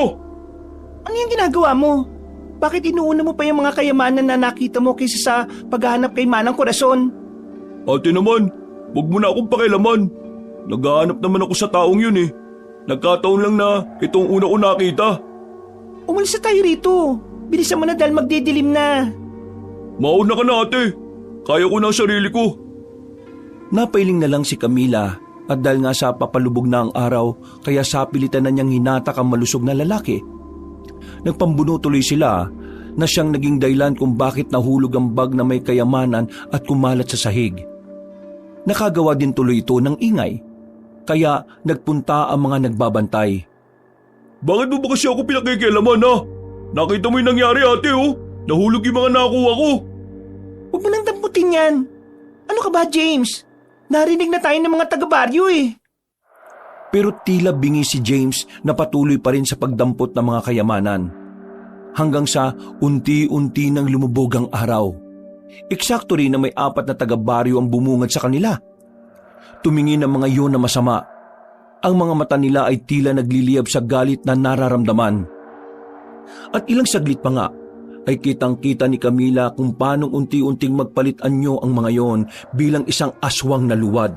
Ano yung ginagawa mo? Bakit inuuna mo pa yung mga kayamanan na nakita mo kaysa sa paghahanap kay Manang Corazon? Ate naman, huwag mo na akong pakialaman. Naghahanap naman ako sa taong yun eh. Nagkataon lang na itong una ko nakita. Umalis na tayo rito. Bilisan mo na dahil magdidilim na. Mauna ka na ate. Kaya ko na ang sarili ko. Napailing na lang si Camila at dahil nga sa papalubog na ang araw kaya sapilitan na niyang hinatak ang malusog na lalaki. Nagpambuno tuloy sila na siyang naging dahilan kung bakit nahulog ang bag na may kayamanan at kumalat sa sahig. Nakagawa din tuloy ito ng ingay, kaya nagpunta ang mga nagbabantay. Bakit mo ba kasi ako pinakikialaman ha? Nakita mo yung nangyari ate oh. Nahulog yung mga nakuha ko. Huwag mo nang damputin yan. Ano ka ba, James? Narinig na tayo ng mga taga-baryo eh. Pero tila bingi si James na patuloy pa rin sa pagdampot ng mga kayamanan. Hanggang sa unti-unti nang lumubog ang araw. Eksakto rin na may 4 na taga-baryo ang bumungad sa kanila. Tumingin ang mga iyon na masama. Ang mga mata nila ay tila nagliliyab sa galit na nararamdaman. At ilang saglit pa nga ay kitang-kita ni Camila kung paanong unti-unting magpalit anyo ang mga iyon bilang isang aswang na luwad.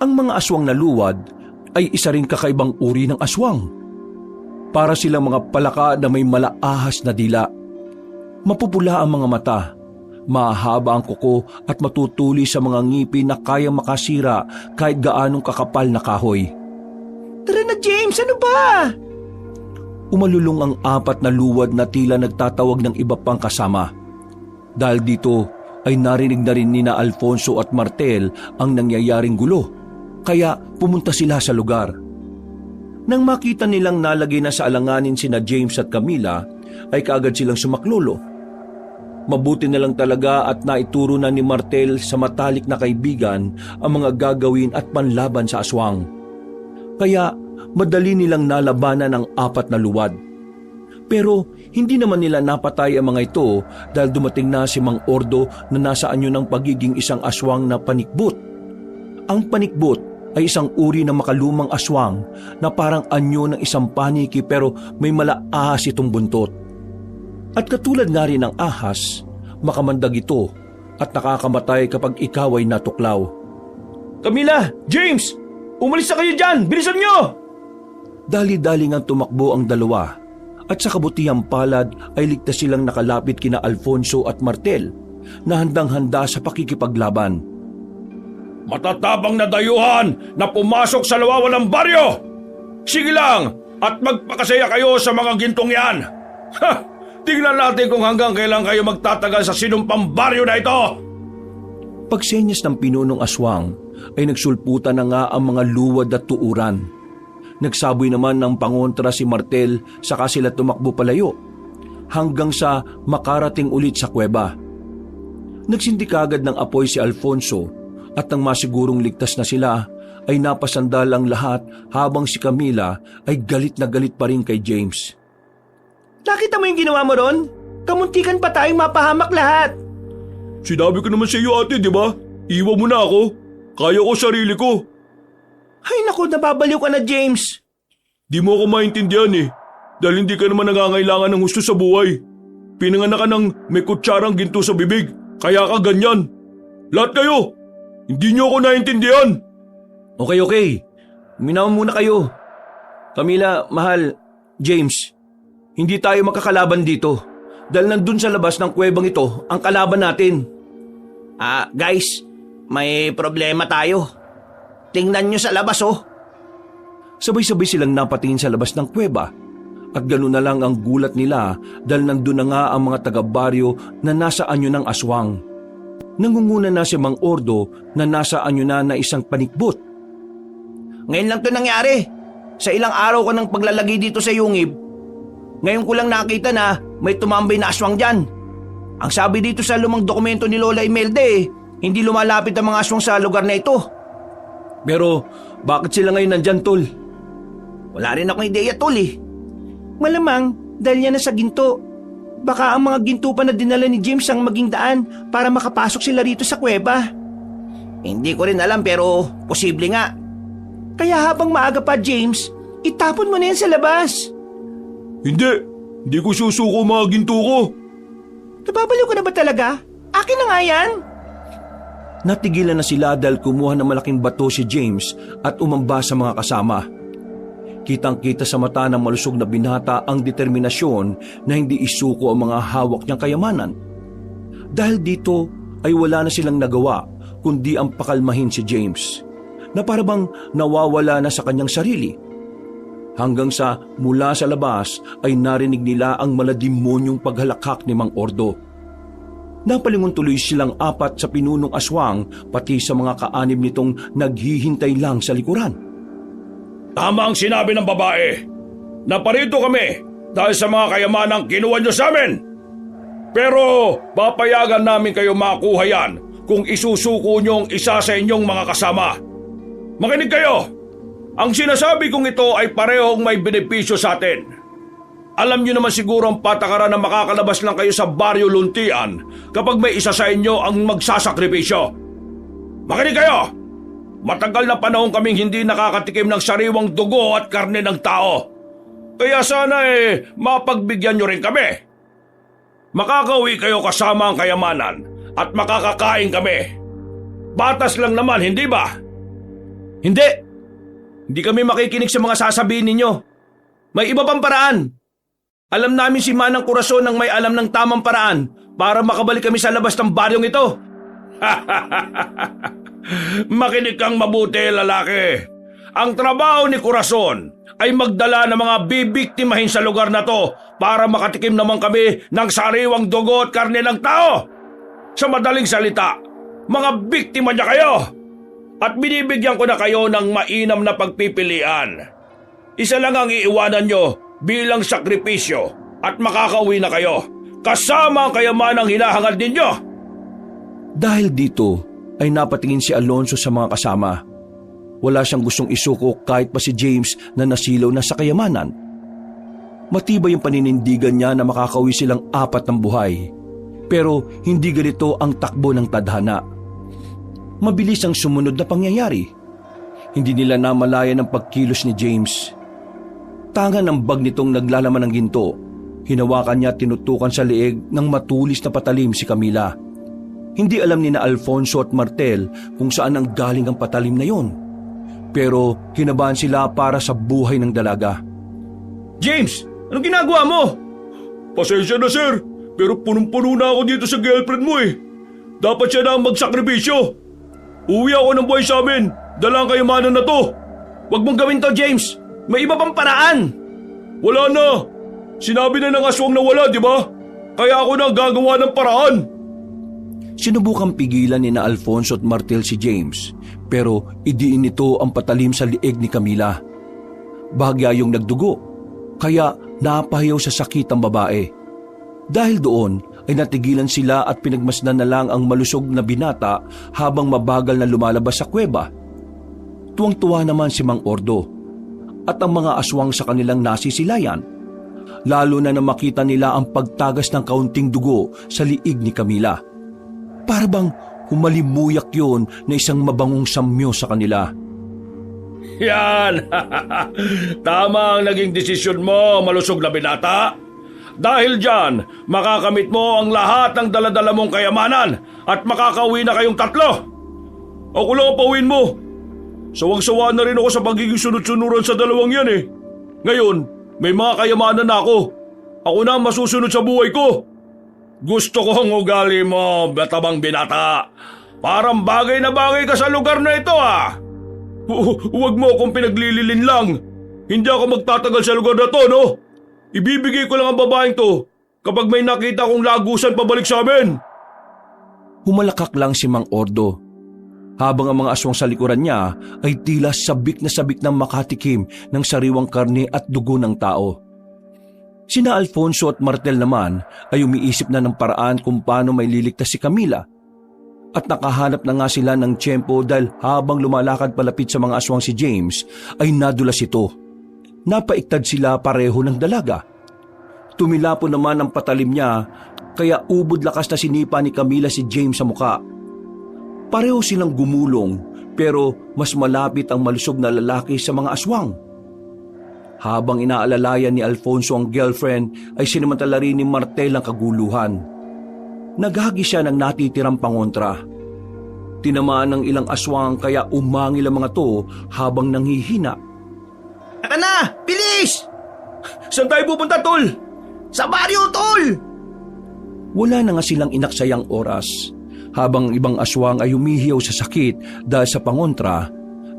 Ang mga aswang na luwad ay isa ring kakaibang uri ng aswang. Para silang mga palaka na may malaahas na dila. Mapupula ang mga mata, mahaba ang kuko at matutuli sa mga ngipin na kayang makasira kahit gaanong kakapal na kahoy. Tara na, James, ano ba? Umalulong ang 4 na luwad na tila nagtatawag ng iba pang kasama. Dahil dito ay narinig na rin nina Alfonso at Martel ang nangyayaring gulo, kaya pumunta sila sa lugar. Nang makita nilang nalagay na sa alanganin sina James at Camila, ay kaagad silang sumaklolo. Mabuti na lang talaga at naituro na ni Martel sa matalik na kaibigan ang mga gagawin at panlaban sa aswang. Kaya madali nilang nalabanan ang 4 na luwad. Pero hindi naman nila napatay ang mga ito dahil dumating na si Mang Ordo na nasa anyo ng pagiging isang aswang na panikbot. Ang panikbot ay isang uri ng makalumang aswang na parang anyo ng isang paniki pero may malaahas itong buntot. At katulad nga rin ng ahas, makamandag ito at nakakamatay kapag ikaw ay natuklaw. Camila! James! Umalis na kayo dyan! Bilisan nyo! Dali-dali ngang tumakbo ang dalawa at sa kabutihang palad ay ligtas silang nakalapit kina Alfonso at Martel na handang-handa sa pakikipaglaban. Matatabang na dayuhan na pumasok sa lawawan ng baryo! Sige lang at magpakasaya kayo sa mga gintong yan! Ha! Tingnan natin kung hanggang kailan kayo magtatagal sa sinumpang baryo na ito! Pagsenyas ng pinunong aswang ay nagsulputan na nga ang mga luwad at tuuran. Nagsaboy naman ng pangontra si Martel saka sila tumakbo palayo hanggang sa makarating ulit sa kuweba. Nagsindi kagad ng apoy si Alfonso at nang masigurong ligtas na sila ay napasandal ang lahat habang si Camila ay galit na galit pa rin kay James. Nakita mo yung ginawa mo ron? Kamuntikan pa tayong mapahamak lahat. Sinabi ko naman sa iyo ate, di ba? Iwan mo na ako. Kaya ko sarili ko. Ay naku, nababaliw ka na, James. Di mo ako maintindihan eh. Dahil hindi ka naman nangangailangan ng gusto sa buhay. Pinanganak ka ng may kutsarang ginto sa bibig. Kaya ka ganyan. Lahat kayo. Hindi niyo ako naintindihan. Okay. Uminaw muna kayo. Camila, mahal, James, hindi tayo makakalaban dito. Dahil nandun sa labas ng kuwebang ito ang kalaban natin. Guys, may problema tayo. Tingnan nyo sa labas, oh. Sabay-sabay silang napatingin sa labas ng kuweba. At gano'n na lang ang gulat nila dahil nandun na nga ang mga taga-baryo na nasa anyo ng aswang. Nangunguna na si Mang Ordo na nasa anyo na isang panikbot. Ngayon lang to nangyari. Sa ilang araw ko ng paglalagay dito sa yungib, ngayon ko lang nakita na may tumambay na aswang dyan. Ang sabi dito sa lumang dokumento ni Lola Imelda hindi lumalapit ang mga aswang sa lugar na ito. Pero bakit sila ngayon nandyan, Tol? Wala rin akong ideya, Tol Malamang dahil yan na sa ginto. Baka ang mga ginto pa na dinala ni James ang maging daan para makapasok sila rito sa kuweba. Hindi ko rin alam pero posible nga. Kaya habang maaga pa, James, itapon mo na yan sa labas. Hindi ko susuko mga ginto ko. Nababaliw ka na ba talaga? Akin na nga yan. Natigilan na sila dahil kumuha ng malaking bato si James at umamba sa mga kasama. Kitang-kita sa mata ng malusog na binata ang determinasyon na hindi isuko ang mga hawak niyang kayamanan. Dahil dito ay wala na silang nagawa kundi ang pakalmahin si James, na parabang nawawala na sa kanyang sarili. Hanggang sa mula sa labas ay narinig nila ang maladimonyong paghalakhak ni Mang Ordo. Napalingon tuloy silang apat sa pinunong aswang pati sa mga kaanib nitong naghihintay lang sa likuran. Tama ang sinabi ng babae. Naparito kami dahil sa mga kayamanang kinuha niyo sa amin. Pero papayagan namin kayo makuha yan kung isusuko niyo ang isa sa inyong mga kasama. Makinig kayo! Ang sinasabi kong ito ay parehong may benepisyo sa atin. Alam niyo naman siguro ang patakaran na makakalabas lang kayo sa baryo Luntian kapag may isa sa inyo ang magsasakripisyo. Makinig kayo! Matagal na panahon kaming hindi nakakatikim ng sariwang dugo at karne ng tao. Kaya sana mapagbigyan niyo rin kami. Makakauwi kayo kasama ang kayamanan at makakakain kami. Batas lang naman, hindi ba? Hindi kami makikinig sa mga sasabihin ninyo. May iba pang paraan. Alam namin si Manang Corazon ang may alam ng tamang paraan para makabalik kami sa labas ng baryong ito. Makinig kang mabuti, lalaki. Ang trabaho ni Corazon ay magdala ng mga bibiktimahin sa lugar na to para makatikim naman kami ng sariwang dugo at karne ng tao. Sa madaling salita, mga biktima niya kayo. At binibigyan ko na kayo ng mainam na pagpipilian. Isa lang ang iiwanan nyo bilang sakripisyo at makakauwi na kayo. Kasama ang kayamanang hinahangad ninyo. Dahil dito ay napatingin si Alonso sa mga kasama. Wala siyang gustong isuko kahit pa si James na nasilaw na sa kayamanan. Matibay yung paninindigan niya na makakauwi silang apat ng buhay. Pero hindi ganito ang takbo ng tadhana. Mabilis ang sumunod na pangyayari. Hindi nila namalayan ang pagkilos ni James. Tanga ng bag nitong naglalaman ng ginto. Hinawakan niya at tinutukan sa leeg ng matulis na patalim si Camila. Hindi alam ni na Alfonso at Martel kung saan ang galing ang patalim na yon. Pero kinabahan sila para sa buhay ng dalaga. James, anong ginagawa mo? Pasensya na sir, pero punong-puno na ako dito sa girlfriend mo Dapat siya na ang magsakripisyo. Uwi ako ng buhay sa amin. Dala ang kayamanan na to. Huwag mong gawin to, James. May iba pang paraan. Wala na. Sinabi na ng aswang na wala, di ba? Kaya ako na gagawa ng paraan. Sinubukang pigilan ni na Alfonso at Martel si James, pero idiin nito ang patalim sa liig ni Camila. Bahagya yung nagdugo, kaya napahayaw sa sakit ang babae. Dahil doon ay natigilan sila at pinagmasdan na lang ang malusog na binata habang mabagal na lumalabas sa kuweba. Tuwang-tuwa naman si Mang Ordo at ang mga aswang sa kanilang nasisilayan, lalo na makita nila ang pagtagas ng kaunting dugo sa liig ni Camila. Para bang humalimuyak yun na isang mabangong samyo sa kanila. Yan! Tama ang naging desisyon mo, malusog na binata. Dahil dyan, makakamit mo ang lahat ng daladala mong kayamanan at makakauwi na kayong tatlo. Ako lang ang pauwiin mo. Sawang-sawa na rin ako sa pagiging sunod-sunuran sa dalawang yan eh. Ngayon, may mga kayamanan na ako. Ako na ang masusunod sa buhay ko. Gusto ko ang ugali mo, batabang binata. Parang bagay na bagay ka sa lugar na ito ah. Huwag mo akong pinaglililin lang. Hindi ako magtatagal sa lugar na to, no? Ibibigay ko lang ang babaeng to kapag may nakita kong lagusan pabalik sa amin. Humalakak lang si Mang Ordo, habang ang mga aswang sa likuran niya ay tila sabik na sabik ng makatikim ng sariwang karne at dugo ng tao. Sina Alfonso at Martel naman ay umiisip na ng paraan kung paano may liligtas si Camila. At nakahanap na nga sila ng tiyempo dahil habang lumalakad palapit sa mga aswang si James ay nadulas ito. Napaiktad sila pareho ng dalaga. Tumilapo naman ang patalim niya kaya ubod lakas na sinipa ni Camila si James sa muka. Pareho silang gumulong pero mas malapit ang malusog na lalaki sa mga aswang. Habang inaalalayan ni Alfonso ang girlfriend ay sinamantala rin ni Martel ang kaguluhan. Naghagi siya ng natitirang pangontra. Tinamaan ng ilang aswang kaya umangil ang mga to habang nanghihina. Tara na! Bilis! Saan tayo pupunta, tol? Sa baryo, tol! Wala na nga silang inaksayang oras. Habang ibang aswang ay humihiyaw sa sakit dahil sa pangontra,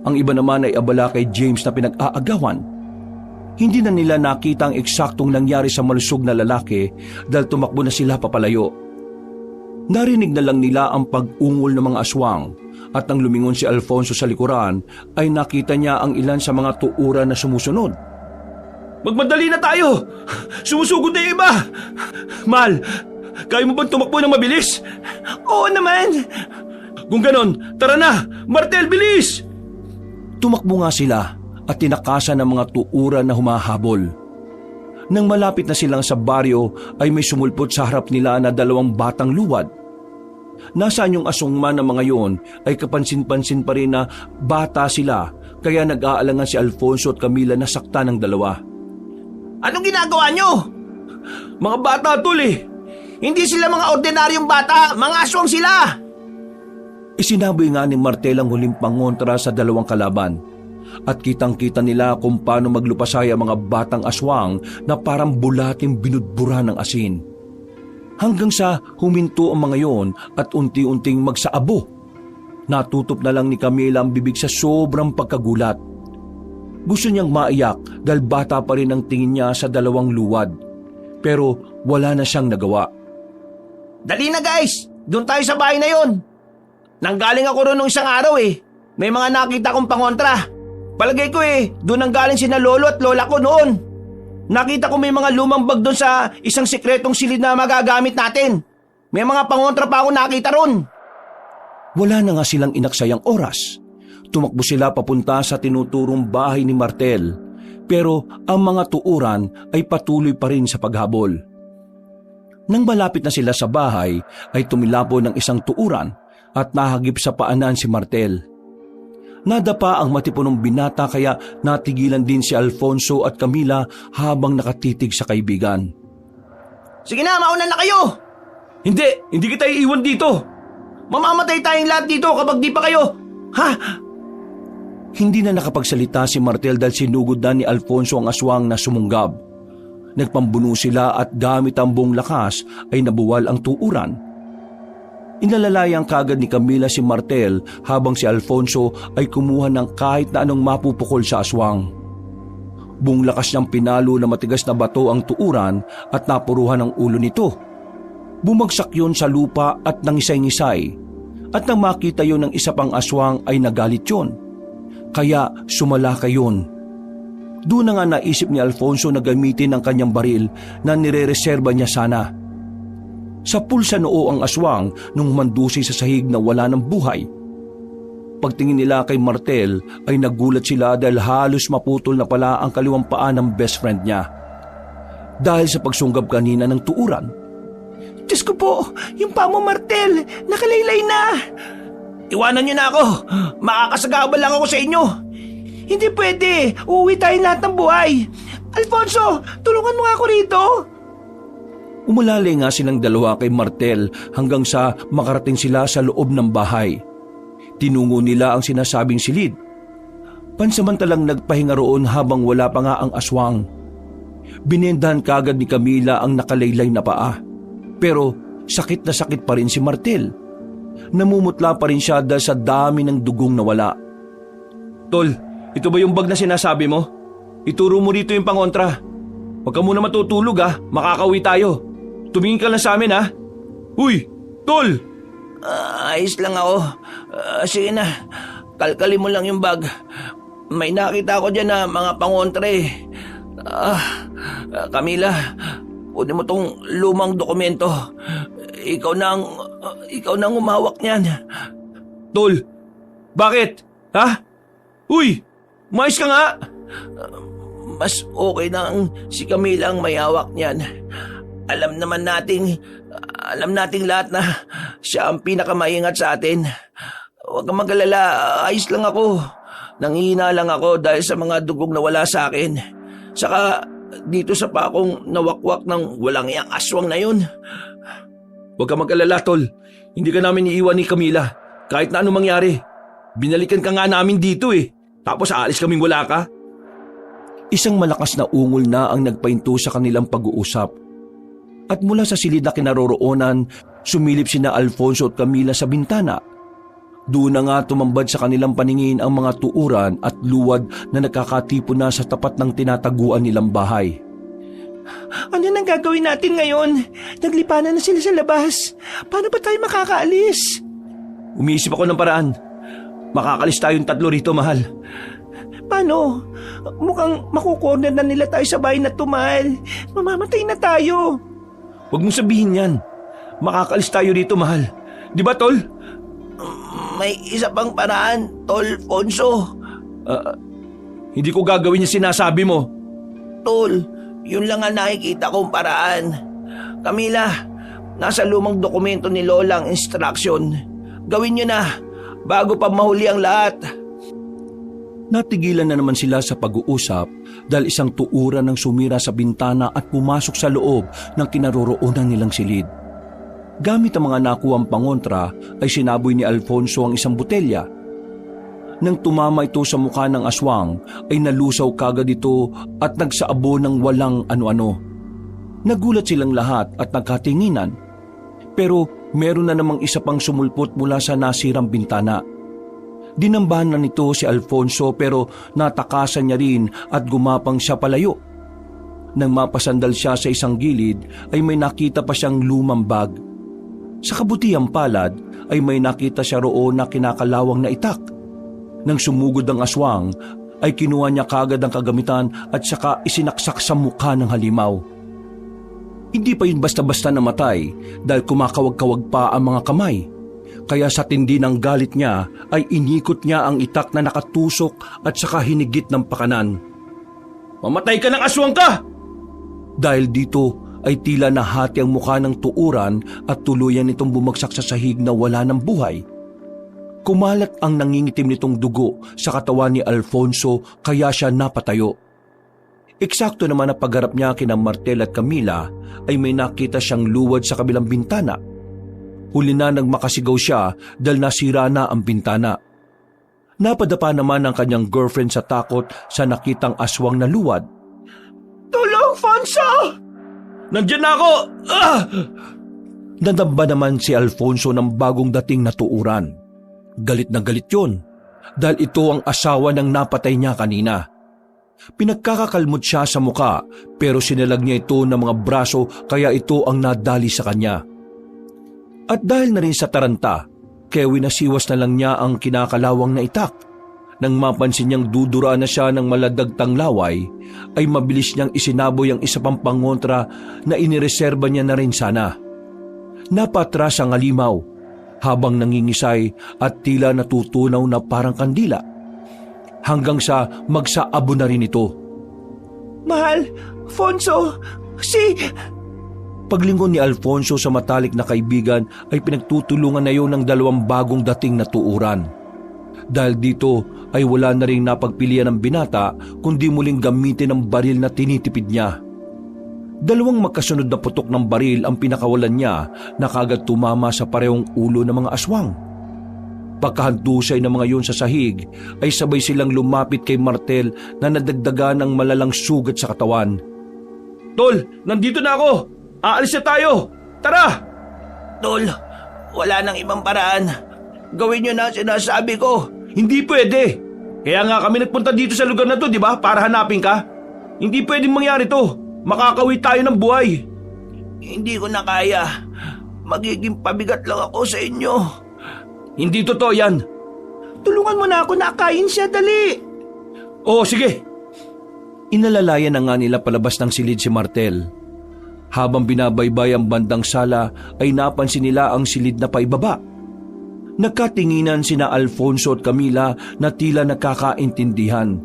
ang iba naman ay abala kay James na pinag-aagawan. Hindi na nila nakita ang eksaktong nangyari sa malusog na lalaki dahil tumakbo na sila papalayo. Narinig na lang nila ang pag-ungol ng mga aswang at nang lumingon si Alfonso sa likuran ay nakita niya ang ilan sa mga tuuran na sumusunod. Magmadali na tayo! Sumusugod na yung iba! Mal, kaya mo bang tumakbo ng mabilis? Oo naman! Kung ganon, tara na! Martel, bilis! Tumakbo nga sila at tinakasan ng mga tuuran na humahabol. Nang malapit na silang sa baryo ay may sumulpot sa harap nila na dalawang batang luwad. Nasaan yung asungman ng mga yon ay kapansin-pansin pa rin na bata sila kaya nag-aalangan si Alfonso at Camila na sakta ng dalawa. Anong ginagawa nyo? Mga bata, tol eh! Hindi sila mga ordinaryong bata, mga aswang sila! Isinaboy nga ni Martel ang huling pangontra sa dalawang kalaban. At kitang-kita nila kung paano maglupasay ang mga batang aswang na parang bulating binudbura ng asin. Hanggang sa huminto ang mga yon at unti-unting magsaabo. Natutop na lang ni Camila ang bibig sa sobrang pagkagulat. Gusto niyang maiyak dahil bata pa rin ang tingin niya sa dalawang luwad. Pero wala na siyang nagawa. Dali na guys! Doon tayo sa bahay na yon. Nanggaling ako roon nung isang araw eh. May mga nakita kong pangontra. Palagay ko eh, doon ang galing sina lolo at lola ko noon. Nakita ko may mga lumang bag doon sa isang sikretong silid na magagamit natin. May mga pangontra pa ako nakita ron. Wala na nga silang inaksayang oras. Tumakbo sila papunta sa tinuturong bahay ni Martel. Pero ang mga tuuran ay patuloy pa rin sa paghabol. Nang malapit na sila sa bahay ay tumilapo ng isang tuuran at nahagip sa paanan si Martel. Nadapa ang matipunong binata kaya natigilan din si Alfonso at Camila habang nakatitig sa kaibigan. Sige na, mauna na kayo! Hindi kita iiwan dito! Mamamatay tayong lahat dito kapag di pa kayo... Ha? Hindi na nakapagsalita si Martel dahil sinugod na ni Alfonso ang aswang na sumunggab. Nagpambuno sila at gamit ang buong lakas ay nabuwal ang tuuran. Inalalayang kagad ni Camila si Martel habang si Alfonso ay kumuha ng kahit na anong mapupukol sa aswang. Buong lakas niyang pinalo na matigas na bato ang tuuran at napuruhan ang ulo nito. Bumagsak yun sa lupa at nangisay-ngisay, at nang makita yun ng isa pang aswang ay nagalit yun. Kaya sumalakay yun. Doon na nga naisip ni Alfonso na gamitin ang kanyang baril na nirereserba niya sana. Sa pulsa noo ang aswang nung humandusi sa sahig na wala ng buhay. Pagtingin nila kay Martel ay nagulat sila dahil halos maputol na pala ang kaliwang paa ng best friend niya. Dahil sa pagsunggab kanina ng tuuran. Diyos ko po, yung paa mo, Martel, nakalaylay na. Iwanan niyo na ako. Makakasagabal lang ako sa inyo. Hindi pwede, uuwi tayo lahat ng buhay. Alfonso, tulungan mo nga ako rito. Umalali nga silang dalawa kay Martel hanggang sa makarating sila sa loob ng bahay. Tinungo nila ang sinasabing silid. Pansamantalang nagpahinga roon habang wala pa nga ang aswang. Binendahan kagad ni Camila ang nakalaylay na paa. Pero sakit na sakit pa rin si Martel. Namumutla pa rin siya dahil sa dami ng dugong nawala. Tol, ito ba yung bag na sinasabi mo? Ituro mo dito yung pangontra. Huwag ka muna matutulog makakauwi tayo. Tumingin ka lang sa amin Uy, Tol! Ayos lang ako. Sige na, kalkalin mo lang yung bag. May nakita ko dyan na mga pangontre. Camila, kunin mo tong lumang dokumento. Ikaw nang umawak niyan. Tol, bakit? Uy, mais ka nga! Mas okay na si Camila ang may hawak niyan. Alam nating lahat na siya ang pinakamaingat sa atin. Huwag kang mag-alala, ayos lang ako. Nanghihina lang ako dahil sa mga dugong na wala sa akin. Saka dito sa pakong nawakwak ng walang iyang aswang na yun. Huwag kang mag-alala, Tol. Hindi ka namin iiwan ni Camila. Kahit na anong mangyari. Binalikan ka nga namin dito Tapos aalis kaming wala ka. Isang malakas na ungol na ang nagpahinto sa kanilang pag-uusap. At mula sa silid na kinaroroonan, sumilip sina Alfonso at Camila sa bintana. Doon na nga tumambad sa kanilang paningin ang mga tuuran at luwad na nakakatipon na sa tapat ng tinataguan nilang bahay. Ano nang gagawin natin ngayon? Naglipanan na sila sa labas. Paano ba tayo makakaalis? Umiisip ako ng paraan. Makakalis tayong 3 rito, mahal. Paano? Mukhang makukorner na nila tayo sa bahay na mahal. Mamamatay na tayo. Huwag mong sabihin yan. Makakalis tayo rito, mahal. Di ba, Tol? May isa pang paraan, Tol Fonso. Hindi ko gagawin yung sinasabi mo. Tol, yun lang ang nakikita kong paraan. Camila, nasa lumang dokumento ni Lola ang instruction. Gawin nyo na, bago pa mahuli ang lahat. Natigilan na naman sila sa pag-uusap dahil isang tuuran ang sumira sa bintana at pumasok sa loob ng kinaroroonan nilang silid. Gamit ang mga nakuhang pangontra ay sinaboy ni Alfonso ang isang botelya. Nang tumama ito sa mukha ng aswang ay nalusaw kagad ito at nagsaabo ng walang ano-ano. Nagulat silang lahat at nagkatinginan. Pero meron na namang isa pang sumulpot mula sa nasirang bintana. Dinambahan na nito si Alfonso pero natakasan niya rin at gumapang siya palayo. Nang mapasandal siya sa isang gilid ay may nakita pa siyang lumang bag. Sa kabutihang palad ay may nakita siya roon na kinakalawang na itak. Nang sumugod ang aswang ay kinuha niya kagad ang kagamitan at saka isinaksak sa mukha ng halimaw. Hindi pa yun basta-basta namatay dahil kumakawag-kawag pa ang mga kamay. Kaya sa tindi ng galit niya ay inikot niya ang itak na nakatusok at saka hinigit ng pakanan. Mamatay ka ng aswang ka! Dahil dito ay tila nahati ang mukha ng tuuran at tuluyan itong bumagsak sa sahig na wala ng buhay. Kumalat ang nangingitim nitong dugo sa katawan ni Alfonso kaya siya napatayo. Eksakto naman na pagharap niya kina Martel at Camila ay may nakita siyang luwad sa kabilang bintana. Huli na nagmakasigaw siya dahil nasira na ang bintana. Napadapa naman ang kanyang girlfriend sa takot sa nakitang aswang na luwad. Tulong, Fonso! Nandiyan na ako! Nadamba naman si Alfonso ng bagong dating na tuuran. Galit na galit yun dahil ito ang asawa ng napatay niya kanina. Pinagkakakalmot siya sa muka pero sinalag niya ito ng mga braso kaya ito ang nadali sa kanya. At dahil na rin sa taranta, kaya winasiwas na lang niya ang kinakalawang na itak. Nang mapansin niyang dudura na siya ng maladagtang laway, ay mabilis niyang isinaboy ang isa pang pangontra na inireserba niya na rin sana. Napatras ang alimaw habang nangingisay at tila natutunaw na parang kandila. Hanggang sa magsaabo na rin ito. Mahal, Fonso, Paglingon ni Alfonso sa matalik na kaibigan ay pinagtutulungan na yun ng dalawang bagong dating na tuuran. Dahil dito ay wala na rin napagpilian ng binata kundi muling gamitin ang baril na tinitipid niya. Dalawang magkasunod na putok ng baril ang pinakawalan niya na kagad tumama sa parehong ulo ng mga aswang. Pagkahandusay ng mga yun sa sahig ay sabay silang lumapit kay Martel na nadagdagan ng malalang sugat sa katawan. Tol, nandito na ako! Aalis na tayo! Tara! Tol, wala nang ibang paraan. Gawin niyo na ang sinasabi ko. Hindi pwede! Kaya nga kami nagpunta dito sa lugar na to, di ba? Para hanapin ka. Hindi pwedeng mangyari to. Makakawit tayo ng buhay. Hindi ko na kaya. Magiging pabigat lang ako sa inyo. Hindi totoo yan. Tulungan mo na ako na akayin siya, dali. Oo, sige. Inalalayan na nga nila palabas ng silid si Martel. Habang binabaybay ang bandang sala ay napansin nila ang silid na paibaba. Nagkatinginan sina Alfonso at Camila na tila nakakaintindihan.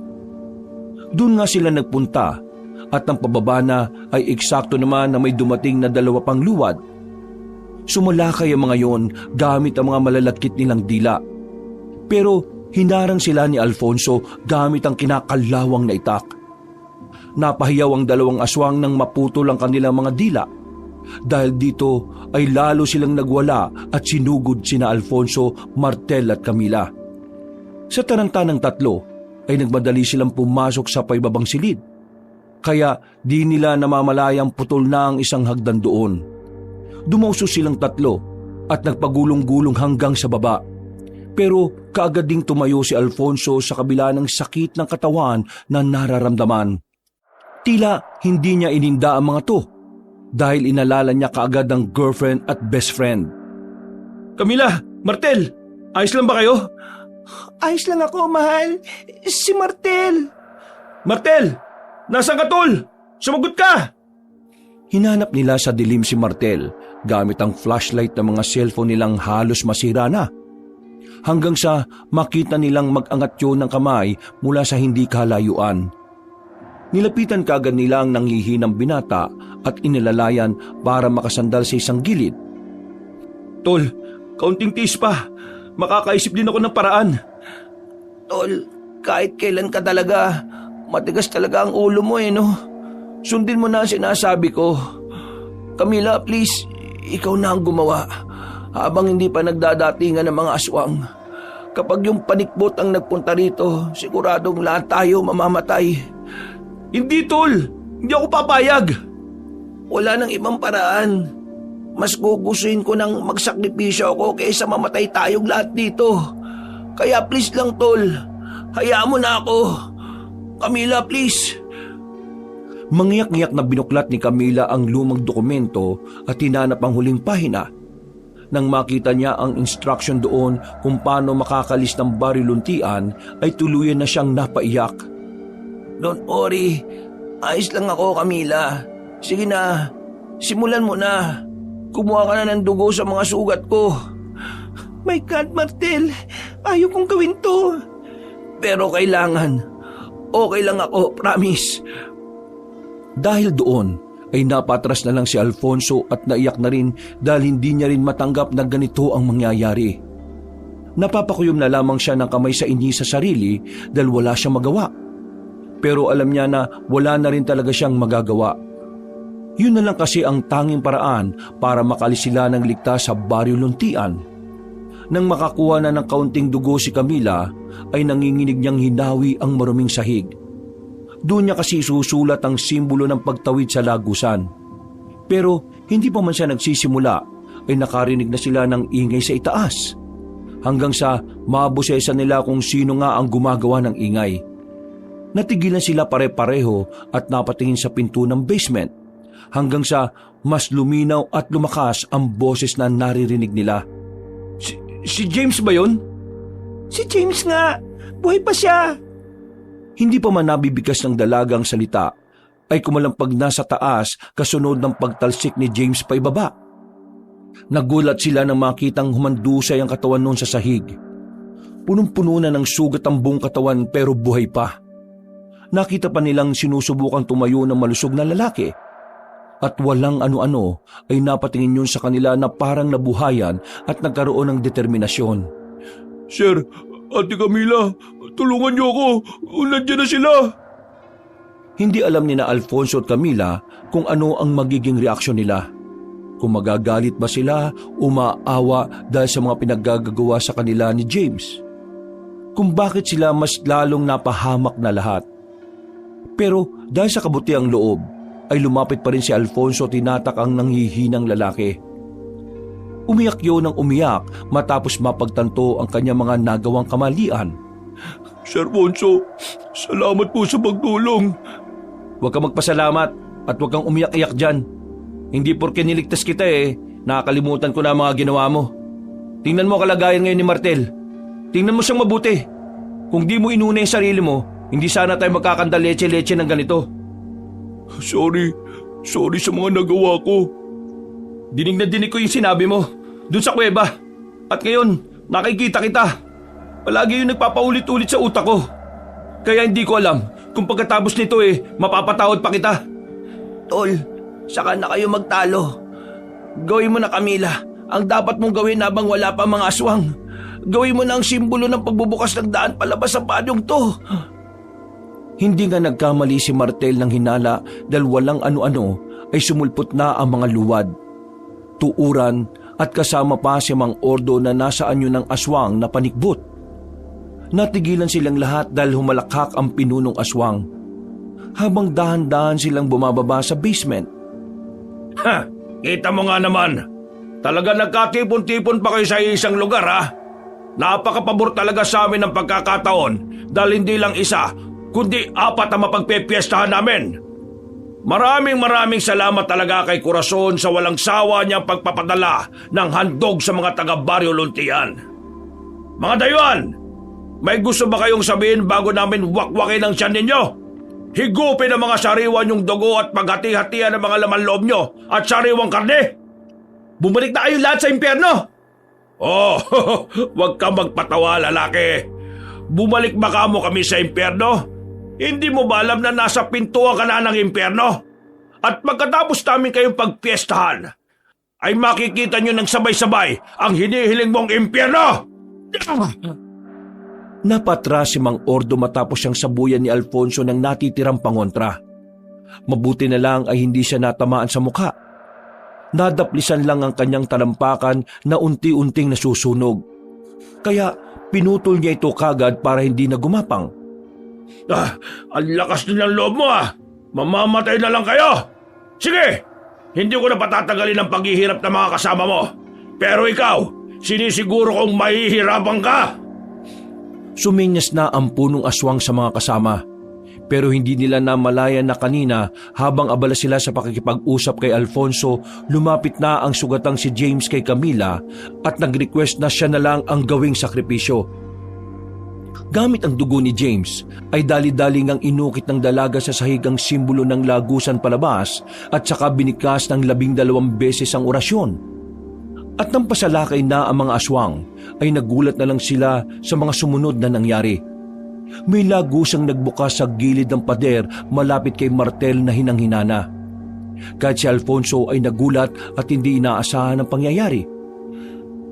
Doon nga sila nagpunta at ang pababa na ay eksakto naman na may dumating na dalawa pang luwad. Sumalakay ang mga yon gamit ang mga malalakit nilang dila. Pero hinarang sila ni Alfonso gamit ang kinakalawang na itak. Napahiyaw ang dalawang aswang nang maputol ang kanilang mga dila. Dahil dito ay lalo silang nagwala at sinugod sina Alfonso, Martel at Camila. Sa taranta ng tatlo ay nagmadali silang pumasok sa paibabang silid. Kaya di nila namamalayang putol na ang isang hagdan doon. Dumauso silang tatlo at nagpagulong-gulong hanggang sa baba. Pero kaagad ding tumayo si Alfonso sa kabila ng sakit ng katawan na nararamdaman. Tila hindi niya ininda ang mga to dahil inalala niya kaagad ang girlfriend at best friend. Camila, Martel, ayos lang ba kayo? Ayos lang ako, mahal. Si Martel. Martel, nasaan ka tol? Sumagot ka! Hinanap nila sa dilim si Martel gamit ang flashlight ng mga cellphone nilang halos masira na. Hanggang sa makita nilang mag-angat yun ng kamay mula sa hindi kalayuan. Nilapitan kaagad nila ang nanghihinang binata at inilalayan para makasandal sa isang gilid. Tol, kaunting tiis pa. Makakaisip din ako ng paraan. Tol, kahit kailan ka talaga, matigas talaga ang ulo mo no? Sundin mo na ang sinasabi ko. Camila, please, ikaw na ang gumawa. Habang hindi pa nagdadatingan ng mga aswang. Kapag yung panikbot ang nagpunta rito, siguradong lahat tayo mamamatay. Hindi tol, hindi ako papayag. Wala nang ibang paraan. Mas gugustuhin ko nang magsakripisyo ako kaysa mamatay tayong lahat dito. Kaya please lang tol, hayaan mo na ako. Camila, please. Mangyak-ngyak na binuklat ni Camila ang lumang dokumento at hinanap ang huling pahina. Nang makita niya ang instruction doon kung paano makakalis ng bariluntian ay tuluyan na siyang napaiyak. Don't worry, ayos lang ako, Camila. Sige na, simulan mo na. Kumuha ka na ng dugo sa mga sugat ko. My God, Martel, ayaw kong gawin to. Pero kailangan. Okay lang ako, promise. Dahil doon ay napatras na lang si Alfonso at naiyak na rin dahil hindi niya rin matanggap na ganito ang mangyayari. Napapakuyom na lamang siya ng kamay sa inyi sa sarili dahil wala siyang magawa. Pero alam niya na wala na rin talaga siyang magagawa. Yun na lang kasi ang tanging paraan para makalis sila ng ligtas sa Baryo Luntian. Nang makakuha na ng kaunting dugo si Camila ay nanginginig niyang hinawi ang maruming sahig. Doon niya kasi susulat ang simbolo ng pagtawid sa lagusan. Pero hindi pa man siya nagsisimula ay nakarinig na sila ng ingay sa itaas. Hanggang sa mabusesa nila kung sino nga ang gumagawa ng ingay. Natigilan sila pare-pareho at napatingin sa pinto ng basement hanggang sa mas luminaw at lumakas ang boses na naririnig nila. Si James ba yun? Si James nga! Buhay pa siya! Hindi pa man nabibigkas ng dalagang salita, ay kumalampag na sa taas kasunod ng pagtalsik ni James pa ibaba. Nagulat sila nang makitang humandusay ang katawan noon sa sahig. Punong-puno na ng sugat ang buong katawan pero buhay pa. Nakita pa nilang sinusubukang tumayo ng malusog na lalaki. At walang ano-ano ay napatingin yun sa kanila na parang nabuhayan at nagkaroon ng determinasyon. Sir, Ate Camila, tulungan niyo ako. Nandiyan na sila. Hindi alam ni na Alfonso at Camila kung ano ang magiging reaksyon nila. Kung magagalit ba sila o maawa dahil sa mga pinaggagawa sa kanila ni James. Kung bakit sila mas lalong napahamak na lahat. Pero dahil sa kabutiang loob, ay lumapit pa rin si Alfonso at tinatak ang nanghihinang lalaki. Umiyak yun ng umiyak matapos mapagtanto ang kanyang mga nagawang kamalian. Sir Alfonso, salamat po sa pagtulong. Huwag kang magpasalamat at huwag kang umiyak-iyak dyan. Hindi porke niligtas kita nakakalimutan ko na ang mga ginawa mo. Tingnan mo kalagayan ngayon ni Martel. Tingnan mo siyang mabuti. Kung di mo inuna yung sarili mo, hindi sana tayo magkakanda leche-leche ng ganito. Sorry sa mga nagawa ko. Dinig na dinig ko yung sinabi mo dun sa kuweba. At ngayon, nakikita kita. Palagi yung nagpapaulit-ulit sa utak ko. Kaya hindi ko alam kung pagkatapos nito mapapatawad pa kita. Tol, saka na kayo magtalo. Gawin mo na, Camila, ang dapat mong gawin habang wala pa mga aswang. Gawin mo na ang simbolo ng pagbubukas ng daan palabas sa padyong to. Hindi nga nagkamali si Martel ng hinala dahil walang ano-ano ay sumulpot na ang mga luwad. Tuuran at kasama pa si Mang Ordo na nasa anyo ng aswang na panikbot. Natigilan silang lahat dahil humalakhak ang pinunong aswang. Habang dahan-dahan silang bumababa sa basement. Ha! Kita mo nga naman. Talaga nagkatipon-tipon pa kayo sa isang lugar, ha? Napakapabor talaga sa amin ng pagkakataon dahil hindi lang isa, kundi 4 ang mapagpepiestahan namin. Maraming salamat talaga kay Corazon sa walang sawa niyang pagpapadala ng handog sa mga taga-Baryo Luntian. Mga dayuhan, may gusto ba kayong sabihin bago namin wakwakin ang tiyan ninyo? Higupin ang mga sariwan yung dugo at paghati-hatian ang mga laman loob nyo at sariwang karne. Bumalik na kayo lahat sa impyerno! Oh, wag kang magpatawa, lalaki. Bumalik ba ka mo kami sa impyerno? Hindi mo ba alam na nasa pintuan ka na ng impyerno? At pagkatapos namin kayong pagpiestahan, ay makikita nyo ng sabay-sabay ang hinihiling mong impyerno! Napatras si Mang Ordo matapos siyang sabuyan ni Alfonso ng natitirang pangontra. Mabuti na lang ay hindi siya natamaan sa mukha. Nadaplisan lang ang kanyang talampakan na unti-unting nasusunog. Kaya pinutol niya ito kagad para hindi na gumapang. Ang lakas din ng loob mo, Mamamatay na lang kayo! Sige! Hindi ko na patatagalin ang paghihirap ng mga kasama mo. Pero ikaw, sinisiguro kong mahihirapan ka! Suminyas na ang punong aswang sa mga kasama. Pero hindi nila namalayan na kanina habang abala sila sa pakikipag-usap kay Alfonso, lumapit na ang sugatang si James kay Camila at nag-request na siya na lang ang gawing sakripisyo. Gamit ang dugo ni James, ay dali-dali ngang inukit ng dalaga sa sahig ang simbolo ng lagusan palabas at saka binikas ng 12 beses ang orasyon. At nang pasalakay na ang mga aswang, ay nagulat na lang sila sa mga sumunod na nangyari. May lagusang nagbukas sa gilid ng pader malapit kay Martel na hinang-hinana. Kahit si Alfonso ay nagulat at hindi inaasahan ang pangyayari.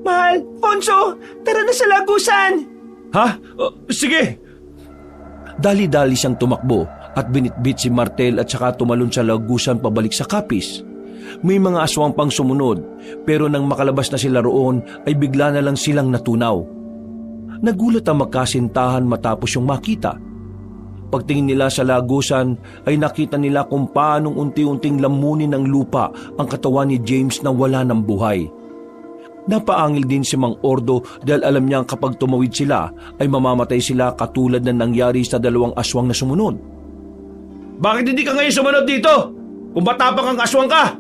Mahal, Fonso, tara na sa lagusan! Ha? Sige! Dali-dali siyang tumakbo at binitbit si Martel at saka tumalon sa lagusan pabalik sa kapis. May mga aswang pang sumunod pero nang makalabas na sila roon ay bigla na lang silang natunaw. Nagulat ang magkasintahan matapos yung makita. Pagtingin nila sa lagusan ay nakita nila kung paanong unti-unting lamunin ng lupa ang katawan ni James na wala ng buhay. Napaangil din si Mang Ordo dahil alam niyang kapag tumawid sila ay mamamatay sila katulad ng nangyari sa 2 aswang na sumunod. Bakit hindi ka ngayon sumunod dito? Kung matapang ang aswang ka,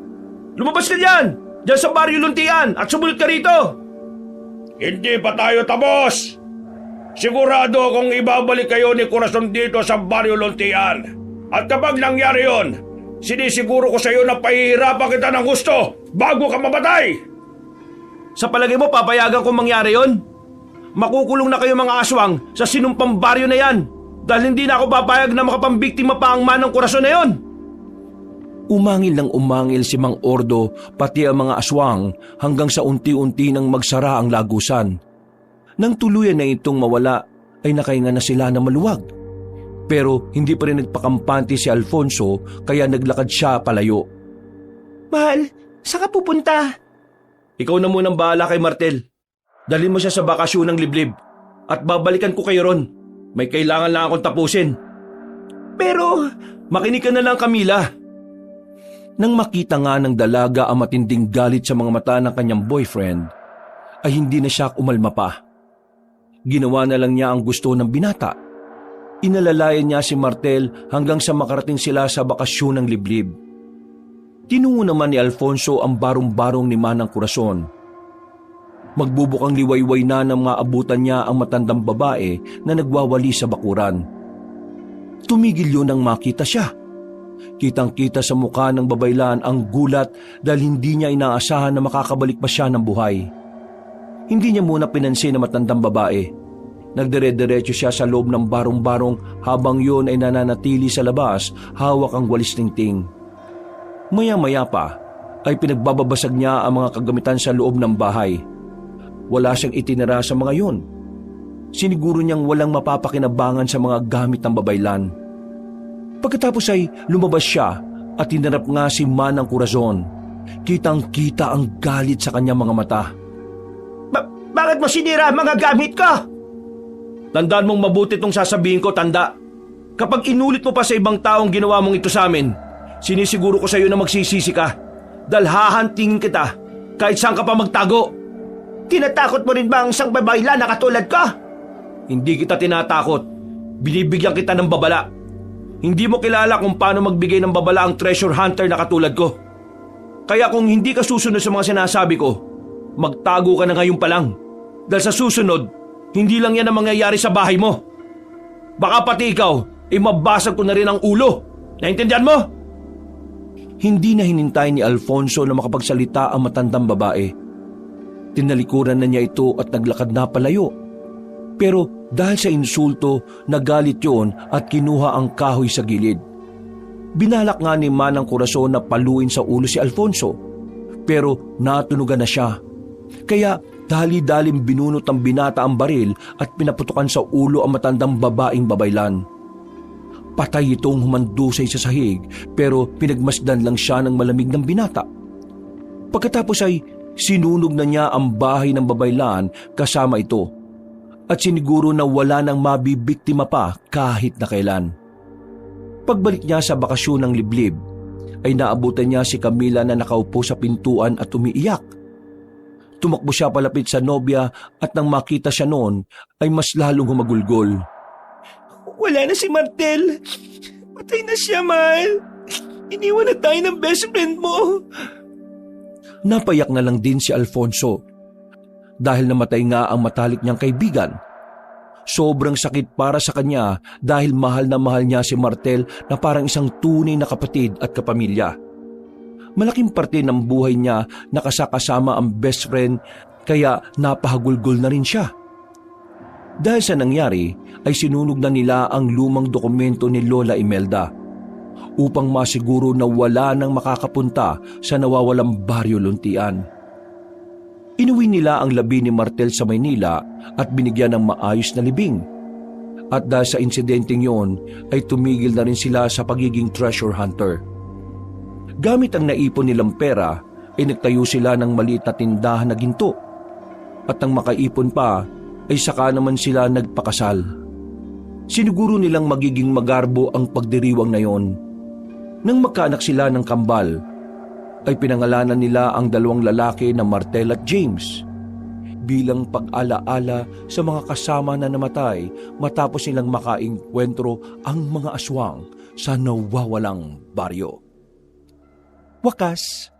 lumabas ka dyan! Diyan sa Baryo Luntian at sumunod ka rito! Hindi pa tayo tapos! Sigurado akong ibabalik kayo ni Corazon dito sa Baryo Luntian. At kapag nangyari yon, sinisiguro ko sa iyo na pahihirapan kita ng gusto bago ka mamatay! Sa palagay mo, papayagan kong mangyari yon? Makukulong na kayo mga aswang sa sinumpang baryo na yan dahil hindi na ako papayag na makapambiktima pa ang manang Corazon na yon! Umangil ng umangil si Mang Ordo pati ang mga aswang hanggang sa unti-unti nang magsara ang lagusan. Nang tuluyan na itong mawala ay nakahinga na sila na maluwag. Pero hindi pa rin nagpakampante si Alfonso kaya naglakad siya palayo. Mahal, saan ka pupunta? Ikaw na munang bahala kay Martel. Dalhin mo siya sa bakasyon ng liblib at babalikan ko kayo ron. May kailangan lang akong tapusin. Pero, Makinig ka na lang, Camila. Nang makita nga ng dalaga ang matinding galit sa mga mata ng kanyang boyfriend, ay hindi na siya umalma pa. Ginawa na lang niya ang gusto ng binata. Inalalayan niya si Martel hanggang sa makarating sila sa bakasyon ng liblib. Tinungo naman ni Alfonso ang barong-barong ni Manang Corazon. Magbubukang liwayway na ng mga abutan niya ang matandang babae na nagwawali sa bakuran. Tumigil yun nang makita siya. Kitang-kita sa mukha ng babaylan ang gulat dahil hindi niya inaasahan na makakabalik pa siya ng buhay. Hindi niya muna pinansin na matandang babae. Nagdire-diretso siya sa loob ng barong-barong habang yun ay nananatili sa labas hawak ang walis tingting. Maya-maya pa ay pinagbababasag niya ang mga kagamitan sa loob ng bahay. Wala siyang itinira sa mga yun. Siniguro niyang walang mapapakinabangan sa mga gamit ng babaylan. Pagkatapos ay lumabas siya at hinarap nga si Manang Corazon. Kitang-kita ang galit sa kanyang mga mata. Bakit mo sinira ang mga gamit ko? Tandaan mong mabuti itong sasabihin ko, tanda. Kapag inulit mo pa sa ibang taong ginawa mong ito sa amin, sinisiguro ko sa iyo na magsisisi ka. Dahil hahantingin kita kahit saan ka pa magtago. Tinatakot mo rin ba ang isang babayla na katulad ko? Hindi kita tinatakot. Binibigyan kita ng babala. Hindi mo kilala kung paano magbigay ng babala ang treasure hunter na katulad ko. Kaya kung hindi ka susunod sa mga sinasabi ko, magtago ka na ngayon pa lang. Dahil sa susunod, hindi lang yan ang mangyayari sa bahay mo. Baka pati ikaw, mabasag ko na rin ang ulo. Naintindihan mo? Hindi na hinintay ni Alfonso na makapagsalita ang matandang babae. Tinalikuran na niya ito at naglakad na palayo. Pero dahil sa insulto, nagalit yon at kinuha ang kahoy sa gilid. Binalak nga ni Manang Corazon na paluin sa ulo si Alfonso. Pero natunugan na siya. Kaya dali-daling binunot ang binata ang baril at pinaputukan sa ulo ang matandang babaeng babaylan. Patay itong humandusay sa sahig pero pinagmasdan lang siya ng malamig ng binata. Pagkatapos ay sinunog na niya ang bahay ng babaylan kasama ito at siniguro na wala nang mabibiktima pa kahit na kailan. Pagbalik niya sa bakasyon ng liblib ay naabutan niya si Camila na nakaupo sa pintuan at umiiyak. Tumakbo siya palapit sa nobya at nang makita siya noon ay mas lalong humagulgol. Wala na si Martel. Patay na siya, mahal. Iniwan na tayo ng best friend mo. Napayak na lang din si Alfonso dahil namatay nga ang matalik niyang kaibigan. Sobrang sakit para sa kanya dahil mahal na mahal niya si Martel na parang isang tunay na kapatid at kapamilya. Malaking parte ng buhay niya nakasakasama ang best friend kaya napahagulgol na rin siya. Dahil sa nangyari ay sinunog na nila ang lumang dokumento ni Lola Imelda upang masiguro na wala nang makakapunta sa nawawalang Baryo Luntian. Inuwi nila ang labi ni Martel sa Maynila at binigyan ng maayos na libing. At dahil sa insidenteng yon ay tumigil na rin sila sa pagiging treasure hunter. Gamit ang naipon nilang pera ay nagtayo sila ng maliit na tindahan na ginto. At nang makaipon pa ay saka naman sila nagpakasal. Siniguro nilang magiging magarbo ang pagdiriwang na yon. Nang magkaanak sila ng kambal, ay pinangalanan nila ang dalawang lalaki na Martel at James bilang pag-alaala sa mga kasama na namatay matapos nilang makaengkwentro ang mga aswang sa nawawalang baryo. Wakas,